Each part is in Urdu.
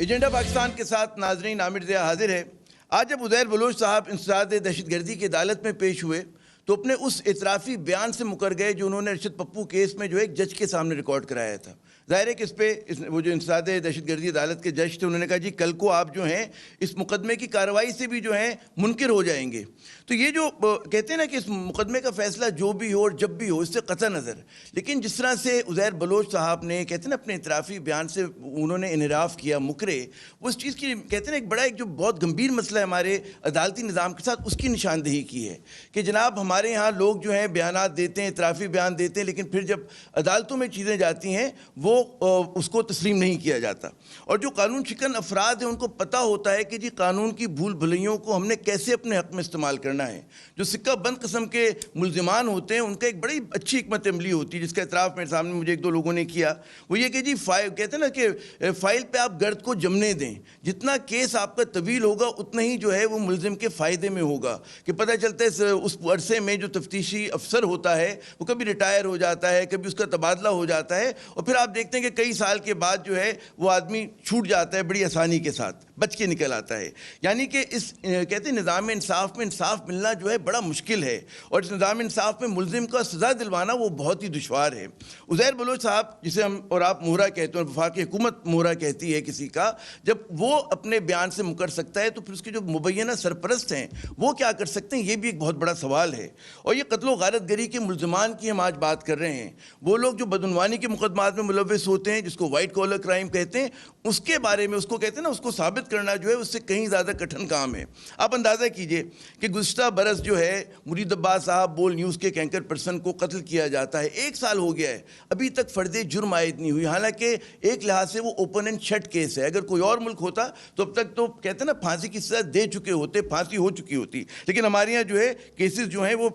ایجنڈا پاکستان کے ساتھ ناظرین عامر ضیاء حاضر ہے۔ آج جب عزیر بلوچ صاحب انسداد دہشت گردی کی عدالت میں پیش ہوئے تو اپنے اس اعترافی بیان سے مکر گئے جو انہوں نے ارشد پپو کیس میں جو ایک جج کے سامنے ریکارڈ کرایا تھا۔ ظاہر ہے کہ اس پہ وہ جو انسداد دہشت گردی عدالت کے جج تھے انہوں نے کہا جی کل کو آپ جو ہیں اس مقدمے کی کارروائی سے بھی جو ہیں منکر ہو جائیں گے۔ تو یہ جو کہتے ہیں نا کہ اس مقدمے کا فیصلہ جو بھی ہو اور جب بھی ہو اس سے قطع نظر، لیکن جس طرح سے عزیر بلوچ صاحب نے کہتے ہیں نا اپنے اعترافی بیان سے انہوں نے انحراف کیا، مکرے، وہ اس چیز کی کہتے ہیں نا ایک بڑا ایک جو بہت گمبھیر مسئلہ ہے ہمارے عدالتی نظام کے ساتھ، اس کی نشاندہی کی ہے کہ جناب ہمارے ہاں لوگ جو ہیں بیانات دیتے ہیں، اعترافی بیان دیتے ہیں، لیکن پھر جب عدالتوں میں چیزیں جاتی ہیں وہ اس کو تسلیم نہیں کیا جاتا۔ اور جو قانون شکن افراد ہیں ان کو پتہ ہوتا ہے کہ جی قانون کی بھول بھلائیوں کو ہم نے کیسے اپنے حق میں استعمال کرنا ہے۔ جو سکہ بند قسم کے ملزمان ہوتے ہیں ان کا ایک بڑی اچھی حکمت عملی ہوتی ہے جس کا اعتراف میرے سامنے مجھے ایک دو لوگوں نے کیا، وہ یہ کہ جی کہتے ہیں نا کہ فائل پہ آپ گرد کو جمنے دیں، جتنا کیس آپ کا طویل ہوگا اتنا ہی جو ہے وہ ملزم کے فائدے میں ہوگا، کہ پتہ چلتا ہے اس عرصے میں جو تفتیشی افسر ہوتا ہے وہ کبھی ریٹائر ہو جاتا ہے، کبھی اس کا تبادلہ ہو جاتا ہے، اور پھر آپ دیکھتے ہیں کہ کئی سال کے بعد جو ہے وہ آدمی چھوٹ جاتا ہے بڑی آسانی کے ساتھ، بچ کے نکل آتا ہے۔ یعنی کہ اس کہتے ہیں نظام انصاف میں انصاف ملنا جو ہے بڑا مشکل ہے، اور اس نظام انصاف میں ملزم کا سزا دلوانا وہ بہت ہی دشوار ہے۔ عزیر بلوچ صاحب جسے ہم اور آپ مہرہ کہتے ہیں، وفاقی حکومت مہرہ کہتی ہے کسی کا، جب وہ اپنے بیان سے مکر سکتا ہے تو پھر اس کے جو مبینہ سرپرست ہیں وہ کیا کر سکتے ہیں، یہ بھی ایک بہت بڑا سوال ہے۔ اور یہ قتل و غارت گری کے ملزمان کی ہم آج بات کر رہے ہیں، وہ لوگ جو بدعنوانی کے مقدمات میں ملوث ہوتے ہیں جس کو وائٹ کالر کرائم کہتے ہیں، اس کے بارے میں اس کو کہتے ہیں نا اس کو ثابت کرنا جو ہے اس سے کہیں زیادہ کٹھن کام ہے۔ آپ اندازہ کیجئے کہ گزشتہ برس جو ہے مرید عباس صاحب بول نیوز کے کینکر پرسن کو قتل کیا جاتا ہے، 1 سال ہو گیا ہے، ابھی تک فرد جرم عائد نہیں ہوئی، حالانکہ ایک لحاظ سے وہ اوپن اینڈ شٹ کیس ہے۔ اگر کوئی اور ملک ہوتا تو اب تک تو کہتے ہیں نا پھانسی کی سزا دے چکے ہوتے، پھانسی ہو چکی ہوتی، لیکن ہمارے یہاں جو ہے کیسز جو ہیں وہ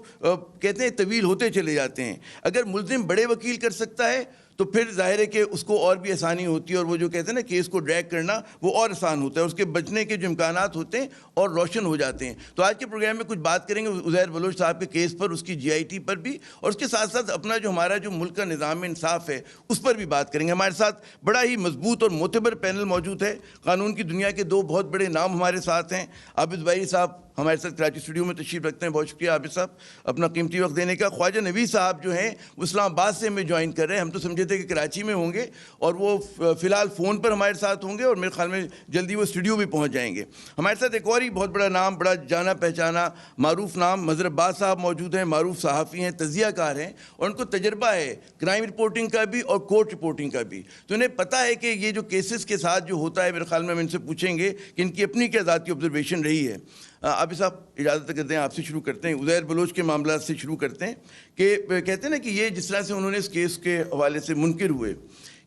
کہتے ہیں طویل ہوتے چلے جاتے ہیں۔ اگر ملزم بڑے وکیل کر سکتا ہے تو پھر ظاہر ہے کہ اس کو اور بھی آسانی ہوتی ہے، اور وہ جو کہتے ہیں نا کیس کو ڈریگ کرنا وہ اور آسان ہوتا ہے، اس کے بچنے کے جو امکانات ہوتے ہیں اور روشن ہو جاتے ہیں۔ تو آج کے پروگرام میں کچھ بات کریں گے عزیر بلوچ صاحب کے کیس پر، اس کی جی آئی ٹی پر بھی، اور اس کے ساتھ ساتھ اپنا جو ہمارا جو ملک کا نظام انصاف ہے اس پر بھی بات کریں گے۔ ہمارے ساتھ بڑا ہی مضبوط اور معتبر پینل موجود ہے، قانون کی دنیا کے 2 بہت بڑے نام ہمارے ساتھ ہیں۔ عابد بھائی صاحب ہمارے ساتھ کراچی اسٹوڈیو میں تشریف رکھتے ہیں، بہت شکریہ عابد صاحب اپنا قیمتی وقت دینے کا۔ خواجہ نوید صاحب جو ہیں وہ اسلام آباد سے ہمیں جوائن کر رہے ہیں، ہم تو سمجھے تھے کہ کراچی میں ہوں گے، اور وہ فی الحال فون پر ہمارے ساتھ ہوں گے، اور میرے خیال میں جلدی وہ اسٹوڈیو بھی پہنچ جائیں گے۔ ہمارے ساتھ ایک اور ہی بہت بڑا نام، بڑا جانا پہچانا معروف نام مظہر عباس صاحب موجود ہیں، معروف صحافی ہیں، تجزیہ کار ہیں، اور ان کو تجربہ ہے کرائم رپورٹنگ کا بھی اور کورٹ رپورٹنگ کا بھی، تو انہیں پتہ ہے کہ یہ جو کیسز کے ساتھ جو ہوتا ہے، میرے خیال میں ہم ان سے پوچھیں گے کہ ان کی اپنی کیا ذاتی آبزرویشن رہی ہے۔ عابد صاحب اجازت کرتے ہیں آپ سے شروع کرتے ہیں، عزیر بلوچ کے معاملات سے شروع کرتے ہیں کہ کہتے ہیں نا کہ یہ جس طرح سے انہوں نے اس کیس کے حوالے سے منکر ہوئے،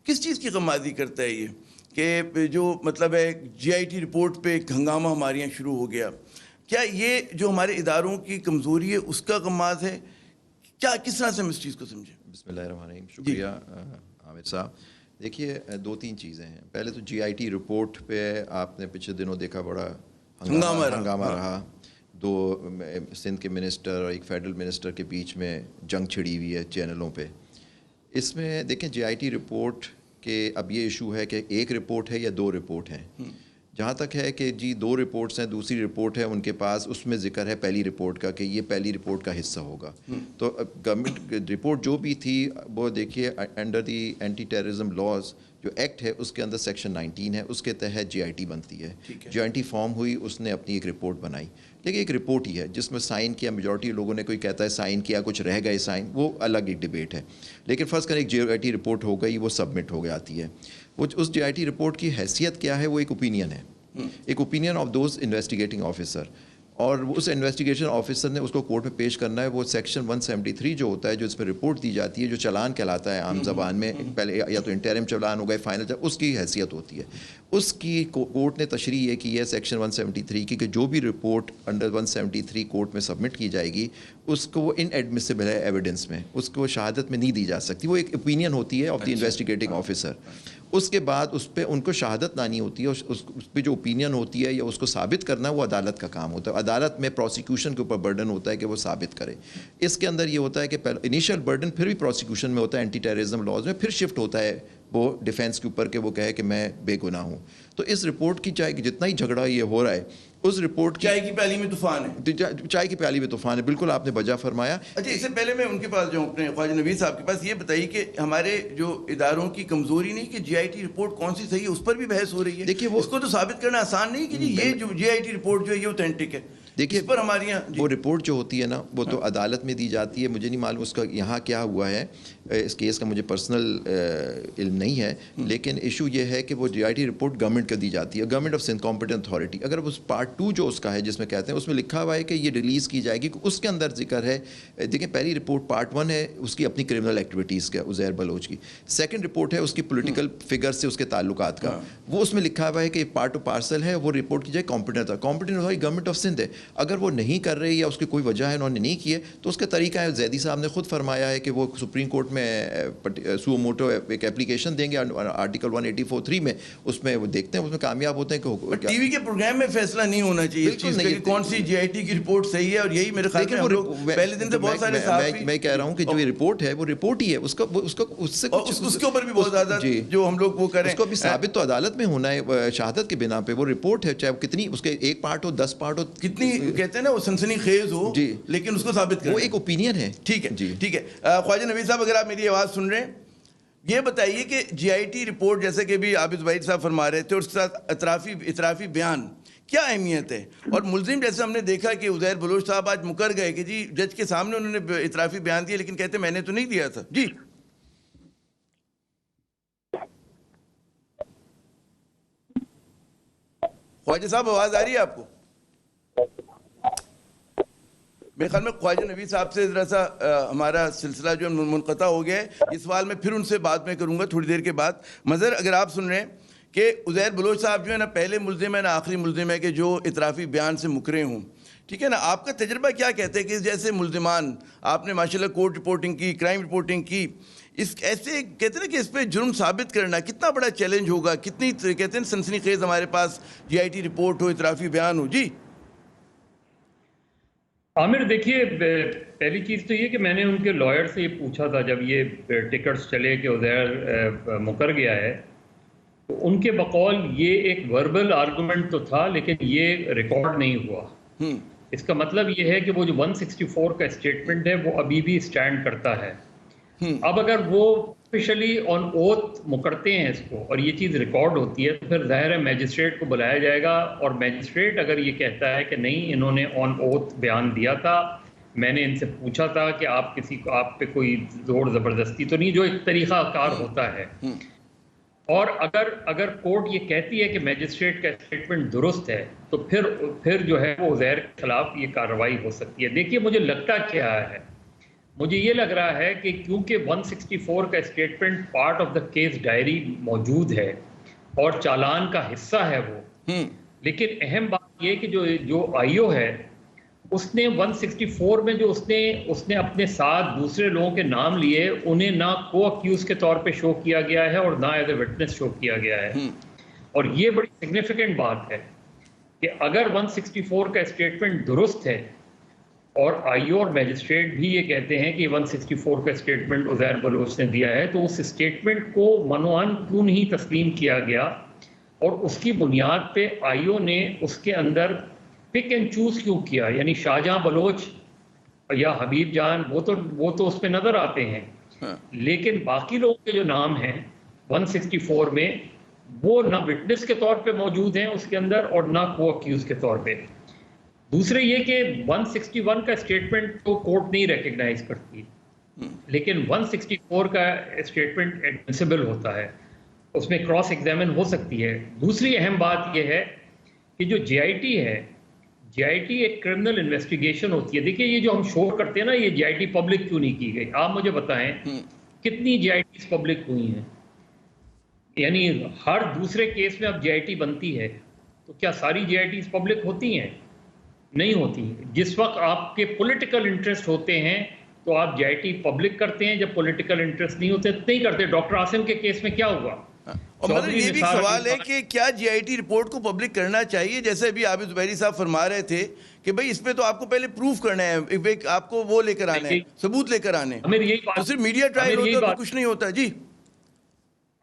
کس چیز کی غمازی کرتا ہے یہ کہ جو مطلب ہے جی آئی ٹی رپورٹ پہ ایک ہنگامہ ہمارے یہاں شروع ہو گیا؟ کیا یہ جو ہمارے اداروں کی کمزوری ہے اس کا غماز ہے؟ کیا کس طرح سے ہم اس چیز کو سمجھیں؟ بسم اللہ الرحمن الرحیم، شکریہ عامر صاحب۔ دیکھیے 2-3 چیزیں ہیں۔ پہلے تو جی آئی ٹی رپورٹ پہ آپ نے پچھلے دنوں دیکھا بڑا ہنگامہ رہا، 2 سندھ کے منسٹر اور ایک فیڈرل منسٹر کے بیچ میں جنگ چھڑی ہوئی ہے چینلوں پہ۔ اس میں دیکھیں جی آئی ٹی رپورٹ کے اب یہ ایشو ہے کہ ایک رپورٹ ہے یا 2 رپورٹ ہیں۔ جہاں تک ہے کہ جی 2 رپورٹس ہیں، دوسری رپورٹ ہے ان کے پاس، اس میں ذکر ہے پہلی رپورٹ کا کہ یہ پہلی رپورٹ کا حصہ ہوگا۔ تو گورنمنٹ رپورٹ جو بھی تھی وہ دیکھیے under the anti terrorism laws جو ایکٹ ہے اس کے اندر سیکشن 19 ہے، اس کے تحت جی آئی ٹی بنتی ہے۔ جی آئی ٹی فارم ہوئی، اس نے اپنی ایک رپورٹ بنائی، لیکن ایک رپورٹ ہی ہے جس میں سائن کیا، میجورٹی لوگوں نے، کوئی کہتا ہے سائن کیا، کچھ رہ گئے سائن، وہ الگ ایک ڈیبیٹ ہے۔ لیکن فرض کریں ایک جی آئی ٹی رپورٹ ہو گئی، وہ سبمٹ ہو جاتی ہے۔ وہ اس جی آئی ٹی رپورٹ کی حیثیت کیا ہے؟ وہ ایک اوپینین ہے، ایک opinion of those investigating officer, اور اس انویسٹیگیشن آفیسر نے اس کو کورٹ میں پیش کرنا ہے۔ وہ سیکشن 173 جو ہوتا ہے جو اس پہ رپورٹ دی جاتی ہے، جو چلان کہلاتا ہے عام زبان میں، پہلے یا تو انٹرم چلان ہوگا فائنل، اس کی حیثیت ہوتی ہے۔ اس کی کورٹ نے تشریح یہ کی ہے سیکشن 173 کی کہ جو بھی رپورٹ انڈر 173 کورٹ میں سبمٹ کی جائے گی اس کو وہ ان ایڈمیسیبل ہے ایویڈنس میں، اس کو شہادت میں نہیں دی جا سکتی، وہ ایک اوپینین ہوتی ہے آف دی انویسٹیگیٹنگ آفیسر۔ اس کے بعد اس پہ ان کو شہادت لانی ہوتی ہے، اس پہ جو اوپینین ہوتی ہے یا اس کو ثابت کرنا وہ عدالت کا کام ہوتا ہے۔ عدالت میں پروسیکیوشن کے اوپر برڈن ہوتا ہے کہ وہ ثابت کرے۔ اس کے اندر یہ ہوتا ہے کہ انیشیل برڈن پھر بھی پروسیکیوشن میں ہوتا ہے اینٹی ٹیررزم لاز میں، پھر شفٹ ہوتا ہے وہ ڈیفینس کے اوپر کہ وہ کہے کہ میں بے گناہ ہوں. تو اس رپورٹ کی چاہے جتنا ہی جھگڑا یہ ہو رہا ہے اس رپورٹ چائے کی پیالی میں طوفان ہے. چائے کی پیالی میں طوفان ہے, بالکل آپ نے بجا فرمایا. اچھا اس سے پہلے میں ان کے پاس جاؤں اپنے خواجہ نوید صاحب کے پاس, یہ بتائیے کہ ہمارے جو اداروں کی کمزوری نہیں کہ جی آئی ٹی رپورٹ کون سی صحیح ہے, اس پر بھی بحث ہو رہی ہے. دیکھیے اس کو تو ثابت کرنا آسان نہیں کہ جی یہ جو جی آئی ٹی رپورٹ جو ہے یہ اوتھینٹک ہے. دیکھیے پر ہماری وہ رپورٹ جو ہوتی ہے نا وہ تو عدالت میں دی جاتی ہے. مجھے نہیں معلوم اس کا یہاں کیا ہوا ہے, اس کیس کا مجھے پرسنل علم نہیں ہے, لیکن ایشو یہ ہے کہ وہ جی آئی ٹی رپورٹ گورنمنٹ کو دی جاتی ہے, government of Sindh competent authority. اگر اس پارٹ 2 جو اس کا ہے جس میں کہتے ہیں اس میں لکھا ہوا ہے کہ یہ ریلیز کی جائے گی, اس کے اندر ذکر ہے. دیکھیں پہلی رپورٹ پارٹ 1 ہے اس کی اپنی کرمنل ایکٹیویٹیز کا, عزیر بلوچ کی. سیکنڈ رپورٹ ہے اس کی پولیٹیکل فگر سے اس کے تعلقات کا. وہ اس میں لکھا ہوا ہے کہ پارٹ آف پارسل ہے, وہ رپورٹ کی جائے competent authority government of Sindh ہے. اگر وہ نہیں کر رہے یا اس کی کوئی وجہ ہے انہوں نے نہیں کی ہے تو اس کا طریقہ ہے, زیدی صاحب نے خود فرمایا ہے کہ وہ سپریم کورٹ میں سو موٹو ایک اپلیکیشن دیں گے آرٹیکل 184(3) میں, اس میں وہ دیکھتے ہیں اس میں کامیاب ہوتے ہیں کہ ٹی وی کے پروگرام میں فیصلہ نہیں ہونا چاہیے اس چیز کا کہ کون سی جی آئی ٹی کی رپورٹ صحیح ہے. اور یہی میرے خیال میں ہم لوگ پہلے دن سے بہت سارے صحافی, میں کہہ رہا ہوں کہ جو یہ رپورٹ ہے وہ رپورٹ ہی ہے, اس کا اس سے اس کے اوپر بھی بہت زیادہ جو ہم لوگ وہ کریں اس کو بھی ثابت تو عدالت میں ہونا ہے شہادت کی بنا پہ. وہ رپورٹ ہے چاہے کتنی اس کے ایک پارٹ ہو 10 پارٹ ہو, کتنی کہتے ہیں نا وہ سنسنی خیز ہو, لیکن اس کو ثابت کریں, وہ ایک اوپینین ہے. ٹھیک ہے ٹھیک ہے. خواجہ نوید صاحب اگر آپ میری آواز سن رہے ہیں, یہ بتائیے کہ جی آئی ٹی رپورٹ جیسے کہ بھی عابد زبیر صاحب فرما رہے تھے اور اس کے ساتھ اطرافی بیان کیا اہمیت ہے. اور ملزم جیسے ہم نے دیکھا کہ عزیر بلوچ صاحب آج مکر گئے کہ جی جج کے سامنے انہوں نے اطرافی بیان دیا, لیکن کہتے میں نے تو نہیں دیا تھا. جی خواجہ صاحب آواز آ رہی ہے آپ کو؟ میرے خیال میں خواجہ نوید صاحب سے ذرا سا ہمارا سلسلہ جو منقطع ہو گیا ہے. یہ سوال میں پھر ان سے بعد میں کروں گا تھوڑی دیر کے بعد. مظہر اگر آپ سن رہے ہیں کہ عزیر بلوچ صاحب جو ہے نا پہلے ملزم ہے نا آخری ملزم ہے کہ جو اطرافی بیان سے مکرے ہوں, ٹھیک ہے نا, آپ کا تجربہ کیا کہتے ہیں کہ جیسے ملزمان آپ نے ماشاءاللہ کورٹ رپورٹنگ کی, کرائم رپورٹنگ کی, اس ایسے کہتے ہیں کہ اس پہ جرم ثابت کرنا کتنا بڑا چیلنج ہوگا, کتنی کہتے ہیں سنسنی خیز ہمارے پاس جی آئی ٹی رپورٹ ہو, اطرافی بیان ہو. جی عامر دیکھیے, پہلی چیز تو یہ کہ میں نے ان کے لائر سے یہ پوچھا تھا جب یہ ٹکٹس چلے کہ عزیر مکر گیا ہے, تو ان کے بقول یہ ایک وربل آرگومنٹ تو تھا لیکن یہ ریکارڈ نہیں ہوا. اس کا مطلب یہ ہے کہ وہ جو 164 کا اسٹیٹمنٹ ہے وہ ابھی بھی اسٹینڈ کرتا ہے. اب اگر وہ آفیشلی آن اوتھ مکرتے ہیں اس کو اور یہ چیز ریکارڈ ہوتی ہے تو پھر ظاہر ہے میجسٹریٹ کو بلایا جائے گا, اور میجسٹریٹ اگر یہ کہتا ہے کہ نہیں انہوں نے آن اوتھ بیان دیا تھا, میں نے ان سے پوچھا تھا کہ آپ کسی کو آپ پہ کوئی زور زبردستی تو نہیں, جو ایک طریقہ کار ہوتا ہے, اور اگر کورٹ یہ کہتی ہے کہ میجسٹریٹ کا اسٹیٹمنٹ درست ہے تو پھر جو ہے وہ عزیر کے خلاف یہ کارروائی ہو سکتی ہے. دیکھیے مجھے لگتا کیا ہے, مجھے یہ لگ رہا ہے کہ کیونکہ 164 کا statement part of the case diary موجود ہے اور چالان کا حصہ ہے وہ, لیکن اہم بات یہ کہ جو آئی او ہے اس نے 164 میں جو اس نے اپنے ساتھ دوسرے لوگوں کے نام لیے, انہیں نہ کو اکیوز کے طور پہ شو کیا گیا ہے اور نہ ایز اے وٹنس شو کیا گیا ہے. اور یہ بڑی سگنیفیکنٹ بات ہے کہ اگر 164 کا اسٹیٹمنٹ درست ہے اور آئی او اور میجسٹریٹ بھی یہ کہتے ہیں کہ 164 کا اسٹیٹمنٹ عزیر بلوچ نے دیا ہے, تو اس اسٹیٹمنٹ کو منوان کیوں نہیں تسلیم کیا گیا, اور اس کی بنیاد پہ آئی او نے اس کے اندر پک اینڈ چوز کیوں کیا. یعنی شاہجہاں بلوچ یا حبیب جان وہ تو اس پہ نظر آتے ہیں, لیکن باقی لوگوں کے جو نام ہیں 164 میں وہ نہ وٹنس کے طور پہ موجود ہیں اس کے اندر اور نہ کو اکیوز کے طور پہ. دوسرے یہ کہ 161 کا اسٹیٹمنٹ تو کورٹ نہیں ریکگنائز کرتی, لیکن 164 کا اسٹیٹمنٹ ایڈمیسیبل ہوتا ہے, اس میں کراس ایگزامن ہو سکتی ہے. دوسری اہم بات یہ ہے کہ جو جے آئی ٹی ہے, جے آئی ٹی ایک کرمنل انویسٹیگیشن ہوتی ہے. دیکھیے یہ جو ہم شور کرتے ہیں نا یہ جے آئی ٹی پبلک کیوں نہیں کی گئی, آپ مجھے بتائیں کتنی جے آئی ٹیز پبلک ہوئی ہیں. یعنی ہر دوسرے کیس میں اب جے آئی ٹی بنتی ہے تو کیا ساری جے آئی ٹیز پبلک ہوتی ہیں؟ نہیں ہوتی. جس وقت آپ کے پولیٹیکل انٹرسٹ ہوتے ہیں تو آپ جے آئی ٹی پبلک کرتے ہیں, جب پولیٹیکل انٹرسٹ نہیں ہوتے تو نہیں کرتے. ڈاکٹر عاصم کے کیس میں کیا ہوا؟ اور مطلب یہ بھی سوال ہے کہ کیا جی آئی ٹی رپورٹ کو پبلک کرنا چاہیے, جیسے ابھی عابد زبیری صاحب فرما رہے تھے کہ بھئی اس پہ تو آپ کو پہلے پروف کرنا ہے, آپ کو وہ لے کر آنا ہے, ثبوت لے کر آنے, صرف میڈیا ٹرائل ہوتا ہے کچھ نہیں ہوتا. جی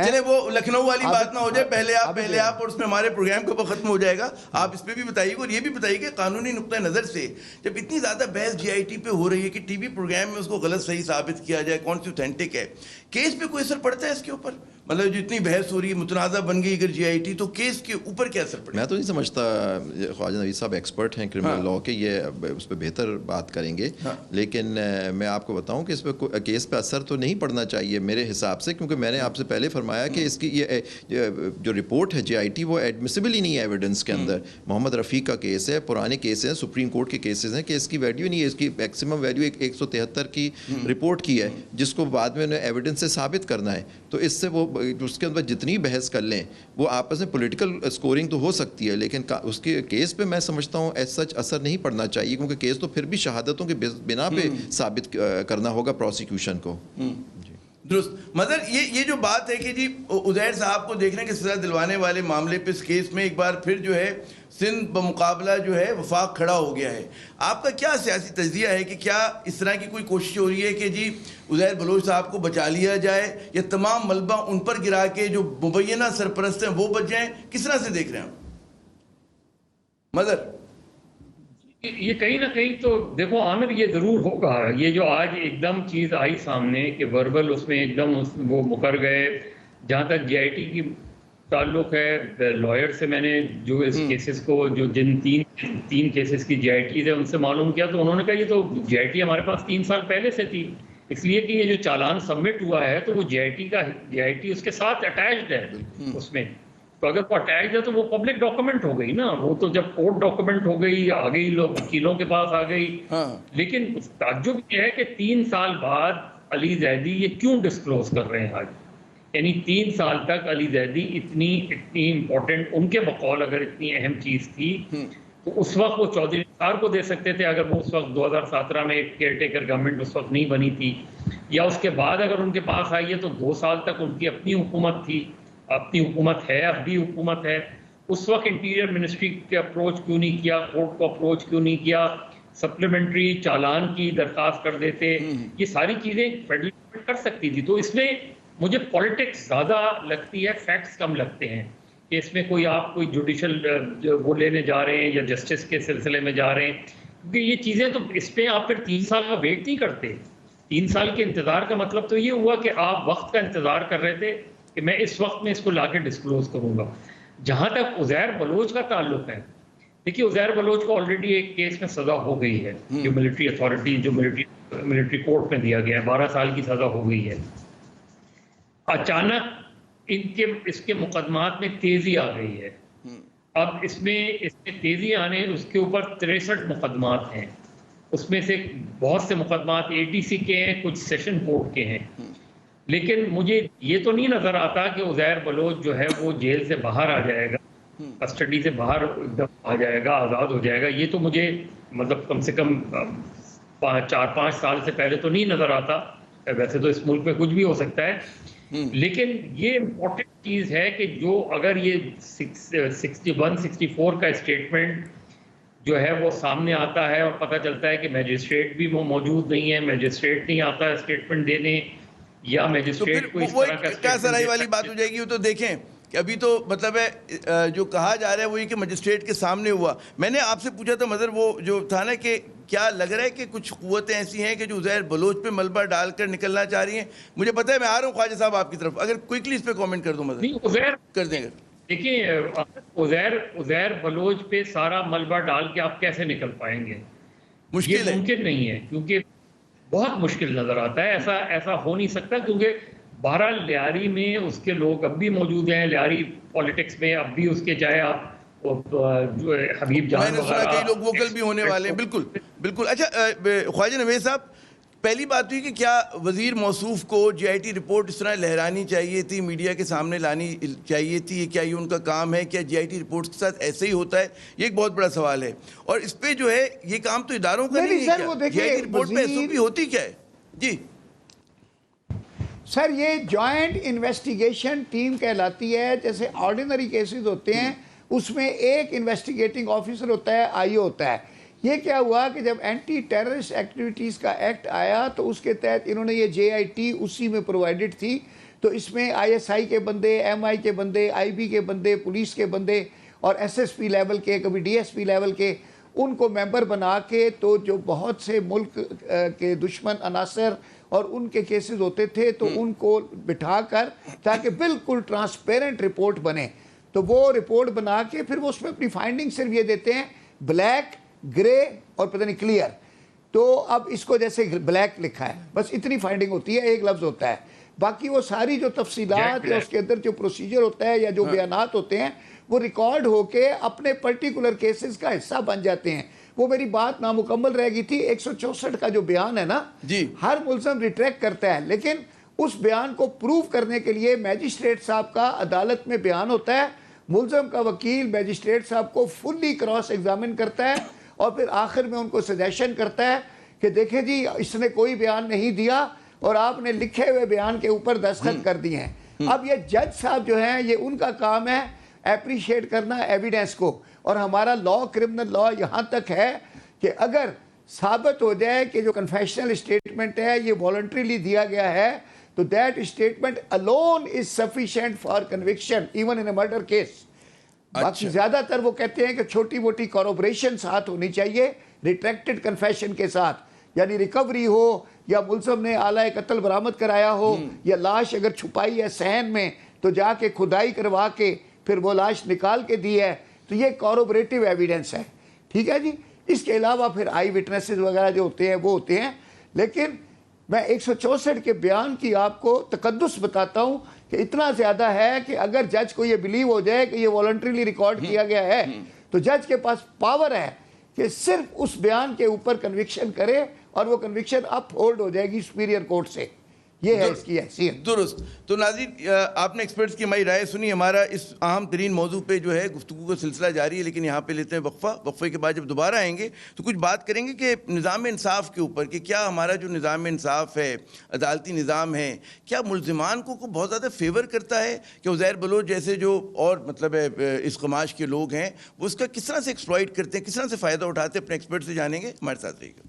چلے وہ لکھنؤ والی بات نہ ہو جائے, پہلے آپ اور اس میں ہمارے پروگرام کا وقت ختم ہو جائے گا. آپ اس پہ بھی بتائیے اور یہ بھی بتائیے کہ قانونی نقطہ نظر سے جب اتنی زیادہ بحث جی آئی ٹی پہ ہو رہی ہے کہ ٹی وی پروگرام میں اس کو غلط صحیح ثابت کیا جائے کون سی اوتھینٹک ہے, کیس پہ کوئی اثر پڑتا ہے اس کے اوپر؟ مطلب جو اتنی بحث ہو رہی ہے متنازع بن گئی اگر جی آئی ٹی, تو کیس کے اوپر کیا اثر پڑے؟ میں تو نہیں سمجھتا, خواجہ نوید صاحب ایکسپرٹ ہیں کرمنل لاء کے, یہ اس پہ بہتر بات کریں گے, لیکن میں آپ کو بتاؤں کہ اس پہ کیس پہ اثر تو نہیں پڑنا چاہیے میرے حساب سے, کیونکہ میں نے آپ سے پہلے فرمایا کہ اس کی یہ جو رپورٹ ہے جی آئی ٹی وہ ایڈمیسیبل ہی نہیں ہے ایویڈنس کے اندر. محمد رفیع کا کیس ہے, پرانے کیس ہیں, سپریم کورٹ کے کیسز ہیں کہ اس کی ویلیو نہیں ہے, اس کی میکسیمم ویلیو 173 کی رپورٹ کی ہے جس کو بعد میں انہیں ایویڈنس سے ثابت کرنا ہے. تو اس سے وہ اس کے اندر جتنی بحث کر لیں وہ آپس میں پولیٹیکل اسکورنگ تو ہو سکتی ہے, لیکن اس کے کیس پہ میں سمجھتا ہوں ایز سچ اثر نہیں پڑنا چاہیے, کیونکہ کیس تو پھر بھی شہادتوں کے بنا پہ ثابت کرنا ہوگا پروسیکیوشن کو. درست. مگر یہ جو بات ہے کہ جی عزیر صاحب کو دیکھنے کے سزا دلوانے والے معاملے پہ اس کیس میں ایک بار پھر جو ہے سندھ بمقابلہ جو ہے وفاق کھڑا ہو گیا ہے, آپ کا کیا سیاسی تجزیہ ہے کہ کیا اس طرح کی کوئی کوشش ہو رہی ہے کہ جی عزیر بلوچ صاحب کو بچا لیا جائے, یا تمام ملبہ ان پر گرا کے جو مبینہ سرپرست ہیں وہ بچ جائیں؟ کس طرح سے دیکھ رہے ہیں آپ مدر؟ یہ کہیں نہ کہیں تو دیکھو عامر, یہ ضرور ہوگا. یہ جو آج ایک دم چیز آئی سامنے کہ وربل اس میں ایک دم وہ مکر گئے. جہاں تک جی آئی ٹی کی تعلق ہے, لائر سے میں نے جو اس کیسز کو جو جن تین کیسز کی جی آئی ٹیز ہے ان سے معلوم کیا, تو انہوں نے کہا یہ تو جی آئی ٹی ہمارے پاس 3 سال پہلے سے تھی, اس لیے کہ یہ جو چالان سبمٹ ہوا ہے تو وہ جی آئی ٹی اس کے ساتھ اٹیچڈ ہے اس میں. تو اگر وہ اٹیچ ہے تو وہ پبلک ڈاکومنٹ ہو گئی نا, وہ تو جب کورٹ ڈاکومنٹ ہو گئی آ گئی, لوگ وکیلوں کے پاس آ گئی. لیکن تعجب یہ ہے کہ 3 سال بعد علی زیدی یہ کیوں ڈسکلوز کر رہے ہیں آج, یعنی 3 سال تک علی زیدی اتنی امپورٹنٹ ان کے بقول اگر اتنی اہم چیز تھی تو اس وقت وہ چودھری نثار کو دے سکتے تھے اگر وہ اس وقت 2017 میں ایک کیئر ٹیکر گورنمنٹ اس وقت نہیں بنی تھی, یا اس کے بعد اگر ان کے پاس آئی ہے تو 2 سال تک ان کی اپنی حکومت تھی, اپنی حکومت ہے, اب بھی حکومت ہے. اس وقت انٹیریئر منسٹری کے اپروچ کیوں نہیں کیا, کورٹ کو اپروچ کیوں نہیں کیا, سپلیمنٹری چالان کی درخواست کر دیتے, یہ ساری چیزیں فیڈرل گورنمنٹ کر سکتی تھی. تو اس میں مجھے پولیٹکس زیادہ لگتی ہے, فیکٹس کم لگتے ہیں کہ اس میں کوئی آپ کوئی جوڈیشل وہ لینے جا رہے ہیں یا جسٹس کے سلسلے میں جا رہے ہیں, کیونکہ یہ چیزیں تو اس پہ آپ پھر 3 سال کا ویٹ نہیں کرتے. 3 سال کے انتظار کا مطلب تو یہ ہوا کہ آپ وقت کا انتظار کر رہے تھے کہ میں اس وقت میں اس کو لا کے ڈسکلوز کروں گا. جہاں تک عزیر بلوچ کا تعلق ہے, دیکھیے عزیر بلوچ کو آلریڈی ایک کیس میں سزا ہو گئی ہے, جو ملٹری اتھارٹی جو ملٹری کورٹ میں دیا گیا ہے, 12 سال کی سزا ہو گئی ہے. اچانک اس کے مقدمات میں تیزی آ گئی ہے. اب اس میں تیزی آنے, اس کے اوپر 63 مقدمات ہیں, اس میں سے بہت سے مقدمات اے ٹی سی کے ہیں, کچھ سیشن کورٹ کے ہیں. لیکن مجھے یہ تو نہیں نظر آتا کہ عزیر بلوچ جو ہے وہ جیل سے باہر آ جائے گا, کسٹڈی سے باہر ایک دم آ جائے گا, آزاد ہو جائے گا. یہ تو مجھے مطلب کم سے کم 4-5 سال سے پہلے تو نہیں نظر آتا. ویسے تو اس ملک میں کچھ بھی ہو سکتا ہے, لیکن یہ امپورٹنٹ چیز ہے کہ جو اگر یہ 61-64 کا اسٹیٹمنٹ جو ہے وہ سامنے آتا ہے اور پتہ چلتا ہے کہ میجسٹریٹ بھی وہ موجود نہیں ہے, میجسٹریٹ نہیں آتا ہے اسٹیٹمنٹ دینے, یا میجسٹریٹ کو اس طرح کا کیا سرائی والی بات ہو جائے گی. وہ تو دیکھیں کہ ابھی تو مطلب ہے جو کہا جا رہا ہے وہ یہ کہ مجسٹریٹ کے سامنے ہوا. میں نے آپ سے پوچھا تھا مدر وہ جو تھا نا کہ کیا لگ رہا ہے کہ کچھ قوتیں ایسی ہیں کہ جو عزیر بلوچ پہ ملبہ ڈال کر نکلنا چاہ رہی ہیں. مجھے پتہ ہے میں آ رہا ہوں خواجہ صاحب آپ کی طرف, اگر کوئکلی اس پہ کامنٹ کر دوں مدر. نہیں, عزیر کر دیں. اگر دیکھیے عزیر بلوچ پہ سارا ملبہ ڈال کے آپ کیسے نکل پائیں گے, مشکل ہے, ممکن نہیں ہے, کیونکہ بہت مشکل نظر آتا ہے. ایسا ہو نہیں سکتا, کیونکہ بہرحال لیاری میں اس کے لوگ اب بھی موجود ہیں, لیاری پالیٹکس میں اب بھی اس کے چاہے آپ حبیب جان میں نے سنا کئی لوگ ووکل بھی ہونے والے ہیں. بالکل بالکل. اچھا خواجہ نوید صاحب, پہلی بات ہوئی کہ کیا وزیر موصوف کو جی آئی ٹی رپورٹ اس طرح لہرانی چاہیے تھی, میڈیا کے سامنے لانی چاہیے تھی, کیا یہ ان کا کام ہے, کیا جی آئی ٹی رپورٹس کے ساتھ ایسے ہی ہوتا ہے؟ یہ ایک بہت بڑا سوال ہے. اور اس پہ جو ہے یہ کام تو اداروں کا نہیں ہے, جی آئی ٹی رپورٹ پہ ایس او پی ہوتی کیا ہے؟ جی سر, یہ جوائنٹ انویسٹیگیشن ٹیم کہلاتی ہے. جیسے آرڈینری کیسز ہوتے ہیں اس میں ایک انویسٹیگیٹنگ آفیسر ہوتا ہے, آئی او ہوتا ہے. یہ کیا ہوا کہ جب اینٹی ٹیررسٹ ایکٹیویٹیز کا ایکٹ آیا تو اس کے تحت انہوں نے یہ جے آئی ٹی اسی میں پرووائڈڈ تھی, تو اس میں ISI کے بندے, MI کے بندے, IB کے بندے, پولیس کے بندے اور SSP لیول کے, کبھی DSP لیول کے, ان کو ممبر بنا کے تو جو بہت سے ملک کے دشمن عناصر اور ان کے کیسز ہوتے تھے تو ان کو بٹھا کر تاکہ بالکل ٹرانسپیرنٹ رپورٹ بنے, تو وہ رپورٹ بنا کے پھر وہ اس میں اپنی فائنڈنگ صرف یہ دیتے ہیں بلیک, گرے اور پتہ نہیں کلیئر. تو اب اس کو جیسے بلیک لکھا ہے, بس اتنی فائنڈنگ ہوتی ہے, ایک لفظ ہوتا ہے, باقی وہ ساری جو تفصیلات یا اس کے اندر جو پروسیجر ہوتا ہے یا جو بیانات ہوتے ہیں وہ ریکارڈ ہو کے اپنے پرٹیکولر کیسز کا حصہ بن جاتے ہیں. وہ میری بات نامکمل رہ گئی تھی, 164 کا جو بیان ہے نا, ہر ملزم ریٹریکٹ کرتا ہے, لیکن اس بیان کو پروف کرنے کے لیے میجسٹریٹ صاحب کا عدالت میں بیان ہوتا ہے, ملزم کا وکیل میجسٹریٹ صاحب کو فلی کراس ایگزامن کرتا ہے اور پھر آخر میں ان کو سجیشن کرتا ہے کہ دیکھیں جی اس نے کوئی بیان نہیں دیا اور آپ نے لکھے ہوئے بیان کے اوپر دستخط کر دیے ہیں. اب یہ جج صاحب جو ہیں یہ ان کا کام ہے اپریشیٹ کرنا ایویڈنس کو, اور ہمارا لا, کرمنل لا یہاں تک ہے کہ اگر ثابت ہو جائے کہ جو کنفیشنل اسٹیٹمنٹ ہے یہ والنٹریلی دیا گیا ہے تو that statement alone is sufficient for conviction even in a murder case. باقی زیادہ تر وہ کہتے ہیں کہ چھوٹی موٹی کوربریشن ساتھ ہونی چاہیے ریٹریکٹڈ کنفیشن کے ساتھ, یعنی ریکوری ہو یا ملزم نے آلہ قتل برآمد کرایا ہو یا لاش اگر چھپائی ہے صحن میں تو جا کے کھدائی کروا کے پھر وہ لاش نکال کے دی ہے, تو یہ کوربریٹیو ایویڈنس ہے. ٹھیک ہے جی. اس کے علاوہ پھر آئی وٹنسز وغیرہ جو ہوتے ہیں وہ ہوتے ہیں, لیکن میں 164 کے بیان کی آپ کو تقدس بتاتا ہوں کہ اتنا زیادہ ہے کہ اگر جج کو یہ بلیو ہو جائے کہ یہ والنٹریلی ریکارڈ کیا گیا ہے تو جج کے پاس پاور ہے کہ صرف اس بیان کے اوپر کنوکشن کرے اور وہ کنوکشن اپ ہولڈ ہو جائے گی سپیریئر کورٹ سے. یہ ہے اس کی حیثیت. درست. تو ناظرین آپ نے ایکسپرٹس کی ہماری رائے سنی. ہمارا اس اہم ترین موضوع پہ جو ہے گفتگو کا سلسلہ جاری ہے, لیکن یہاں پہ لیتے ہیں وقفہ. وقفے کے بعد جب دوبارہ آئیں گے تو کچھ بات کریں گے کہ نظام انصاف کے اوپر کہ کیا ہمارا جو نظام انصاف ہے, عدالتی نظام ہے, کیا ملزمان کو بہت زیادہ فیور کرتا ہے کہ عزیر بلوچ جیسے جو اور مطلب اس قماش کے لوگ ہیں وہ اس کا کس طرح سے ایکسپلائٹ کرتے ہیں, کس طرح سے فائدہ اٹھاتے ہیں. اپنے ایکسپرٹ سے جانیں گے. ہمارے ساتھ رہیے گا.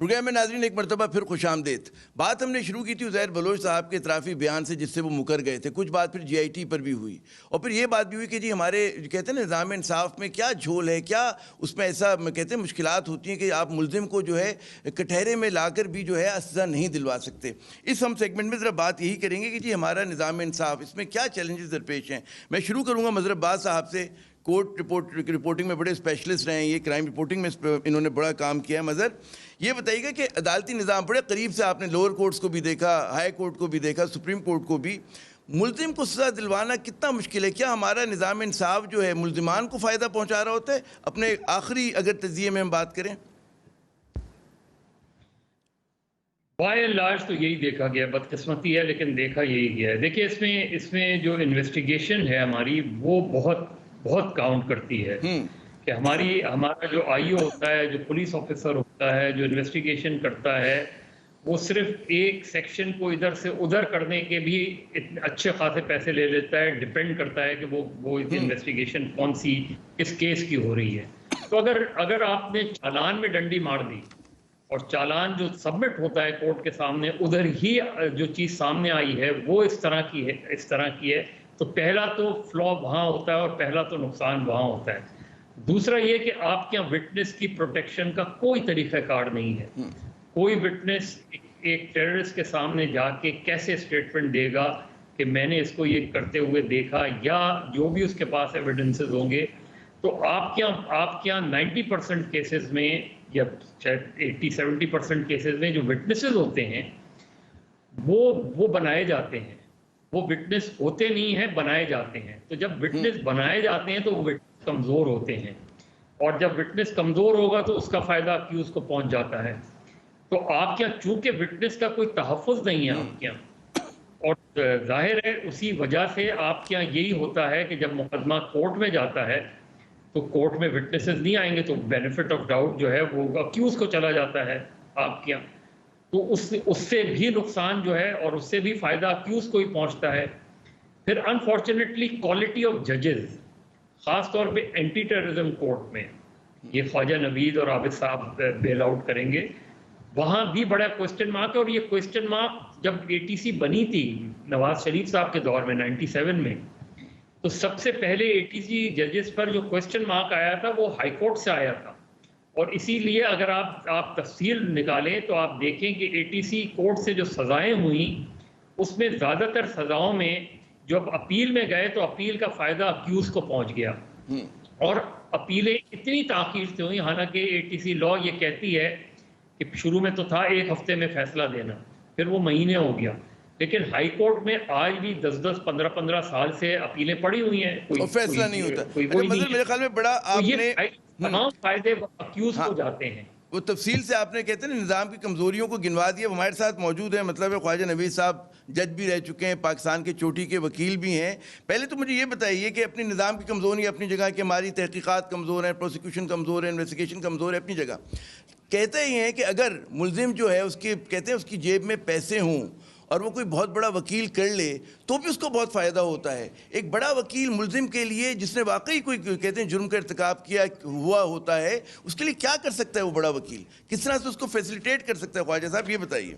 پروگرام میں ناظرین ایک مرتبہ پھر خوش آمدید. بات ہم نے شروع کی تھی عزیر بلوچ صاحب کے اعترافی بیان سے جس سے وہ مکر گئے تھے. کچھ بات پھر GIT پر بھی ہوئی اور پھر یہ بات بھی ہوئی کہ جی ہمارے کہتے ہیں نظام انصاف میں کیا جھول ہے, کیا اس میں ایسا کہتے ہیں مشکلات ہوتی ہیں کہ آپ ملزم کو جو ہے کٹہرے میں لا کر بھی جو ہے سزا نہیں دلوا سکتے. اس ہم سیگمنٹ میں ذرا بات یہی کریں گے کہ جی ہمارا نظام انصاف اس میں کیا چیلنجز درپیش ہیں. میں شروع کروں گا مظہر عباس صاحب سے. کورٹ رپورٹنگ میں بڑے اسپیشلسٹ رہے ہیں, یہ کرائم رپورٹنگ میں انہوں نے بڑا کام کیا ہے. مظہر یہ بتائیے گا کہ عدالتی نظام بڑے قریب سے آپ نے لوور کورٹس کو بھی دیکھا, ہائی کورٹ کو بھی دیکھا, سپریم کورٹ کو بھی, ملزم کو سزا دلوانا کتنا مشکل ہے؟ کیا ہمارا نظام انصاف جو ہے ملزمان کو فائدہ پہنچا رہا ہوتا ہے؟ اپنے آخری اگر تجزیے میں ہم بات کریں. بائی اینڈ لارج تو یہی دیکھا گیا, بدقسمتی ہے لیکن دیکھا یہی گیا ہے. دیکھیے اس میں جو انویسٹیگیشن ہے ہماری وہ بہت کاؤنٹ کرتی ہے کہ ہمارا جو IO ہوتا ہے, جو پولیس آفیسر ہوتا ہے, جو انویسٹیگیشن کرتا ہے, وہ صرف ایک سیکشن کو ادھر سے ادھر کرنے کے بھی اچھے خاصے پیسے لے لیتا ہے. ڈیپینڈ کرتا ہے کہ وہ انویسٹیگیشن کون سی کس کیس کی ہو رہی ہے. تو اگر آپ نے چالان میں ڈنڈی مار دی اور چالان جو سبمٹ ہوتا ہے کورٹ کے سامنے ادھر ہی جو چیز سامنے آئی ہے وہ اس طرح کی ہے, تو پہلا تو فلا وہاں ہوتا ہے اور پہلا تو نقصان وہاں ہوتا ہے. دوسرا یہ کہ آپ کے یہاں وٹنس کی پروٹیکشن کا کوئی طریقہ کار نہیں ہے. کوئی وٹنس ایک ٹیررسٹ کے سامنے جا کے کیسے اسٹیٹمنٹ دے گا کہ میں نے اس کو یہ کرتے ہوئے دیکھا, یا جو بھی اس کے پاس ایویڈنسز ہوں گے. تو آپ کے یہاں 90% کیسز میں یا 80-70% کیسز میں جو وٹنسز ہوتے ہیں وہ بنائے جاتے ہیں. وہ وٹنس ہوتے نہیں ہیں, بنائے جاتے ہیں. تو جب وٹنس بنائے جاتے ہیں تو وہ وٹنس کمزور ہوتے ہیں, اور جب وٹنس کمزور ہوگا تو اس کا فائدہ اکیوز کو پہنچ جاتا ہے. تو آپ کے یہاں چونکہ وٹنس کا کوئی تحفظ نہیں ہے آپ کے یہاں, اور ظاہر ہے اسی وجہ سے آپ کے یہاں یہی ہوتا ہے کہ جب مقدمہ کورٹ میں جاتا ہے تو کورٹ میں وٹنسز نہیں آئیں گے تو بینیفٹ آف ڈاؤٹ جو ہے وہ اکیوز کو چلا جاتا ہے آپ کے یہاں، تو اس سے بھی نقصان جو ہے اور اس سے بھی فائدہ اکیوز کو ہی پہنچتا ہے. پھر انفارچونیٹلی کوالٹی آف ججز خاص طور پہ اینٹی ٹیررزم کورٹ میں، یہ خواجہ نوید اور عابد صاحب بیل آؤٹ کریں گے، وہاں بھی بڑا کوشچن مارک ہے. اور یہ کوشچن مارک جب اے ٹی سی بنی تھی نواز شریف صاحب کے دور میں 97 میں، تو سب سے پہلے اے ٹی سی ججز پر جو کوشچن مارک آیا تھا وہ ہائی کورٹ سے آیا تھا. اور اسی لیے اگر آپ تفصیل نکالیں تو آپ دیکھیں کہ اے ٹی سی کورٹ سے جو سزائیں ہوئیں اس میں زیادہ تر سزاؤں میں جب اپیل میں گئے تو اپیل کا فائدہ اکیوز کو پہنچ گیا، اور اپیلیں اتنی تاخیر سے ہوئیں، حالانکہ اے ٹی سی لاء یہ کہتی ہے کہ شروع میں تو تھا 1 ہفتے میں فیصلہ دینا، پھر وہ مہینے ہو گیا، لیکن ہائی کورٹ میں آج بھی 10 15 سال سے اپیلیں پڑی ہوئی ہیں، اور فیصلہ نہیں ہوتا. مطلب میرے خیال میں بڑا آپ نے تمام فائدے اکیوز کو جاتے ہیں. وہ تفصیل سے آپ نے کہتے ہیں نظام کی کمزوریوں کو گنوا دیا. ہمارے ساتھ موجود ہیں، مطلب ہے خواجہ نوید صاحب جج بھی رہ چکے ہیں، پاکستان کے چوٹی کے وکیل بھی ہیں. پہلے تو مجھے یہ بتائیے کہ اپنی نظام کی کمزوری اپنی جگہ کہ ہماری تحقیقات کمزور ہیں، پروسیکیوشن کمزور ہے، انویسٹیگیشن کمزور ہے اپنی جگہ. کہتے ہی ہیں کہ اگر ملزم جو ہے اس کے کہتے ہیں اس کی جیب میں پیسے ہوں اور وہ کوئی بہت بڑا وکیل کر لے تو بھی اس کو بہت فائدہ ہوتا ہے. ایک بڑا وکیل ملزم کے لیے جس نے واقعی کوئی کہتے ہیں جرم کا ارتکاب کیا ہوا ہوتا ہے، اس کے لیے کیا کر سکتا ہے وہ بڑا وکیل؟ کس طرح سے اس کو فیسیلیٹیٹ کر سکتا ہے؟ خواجہ صاحب یہ بتائیے.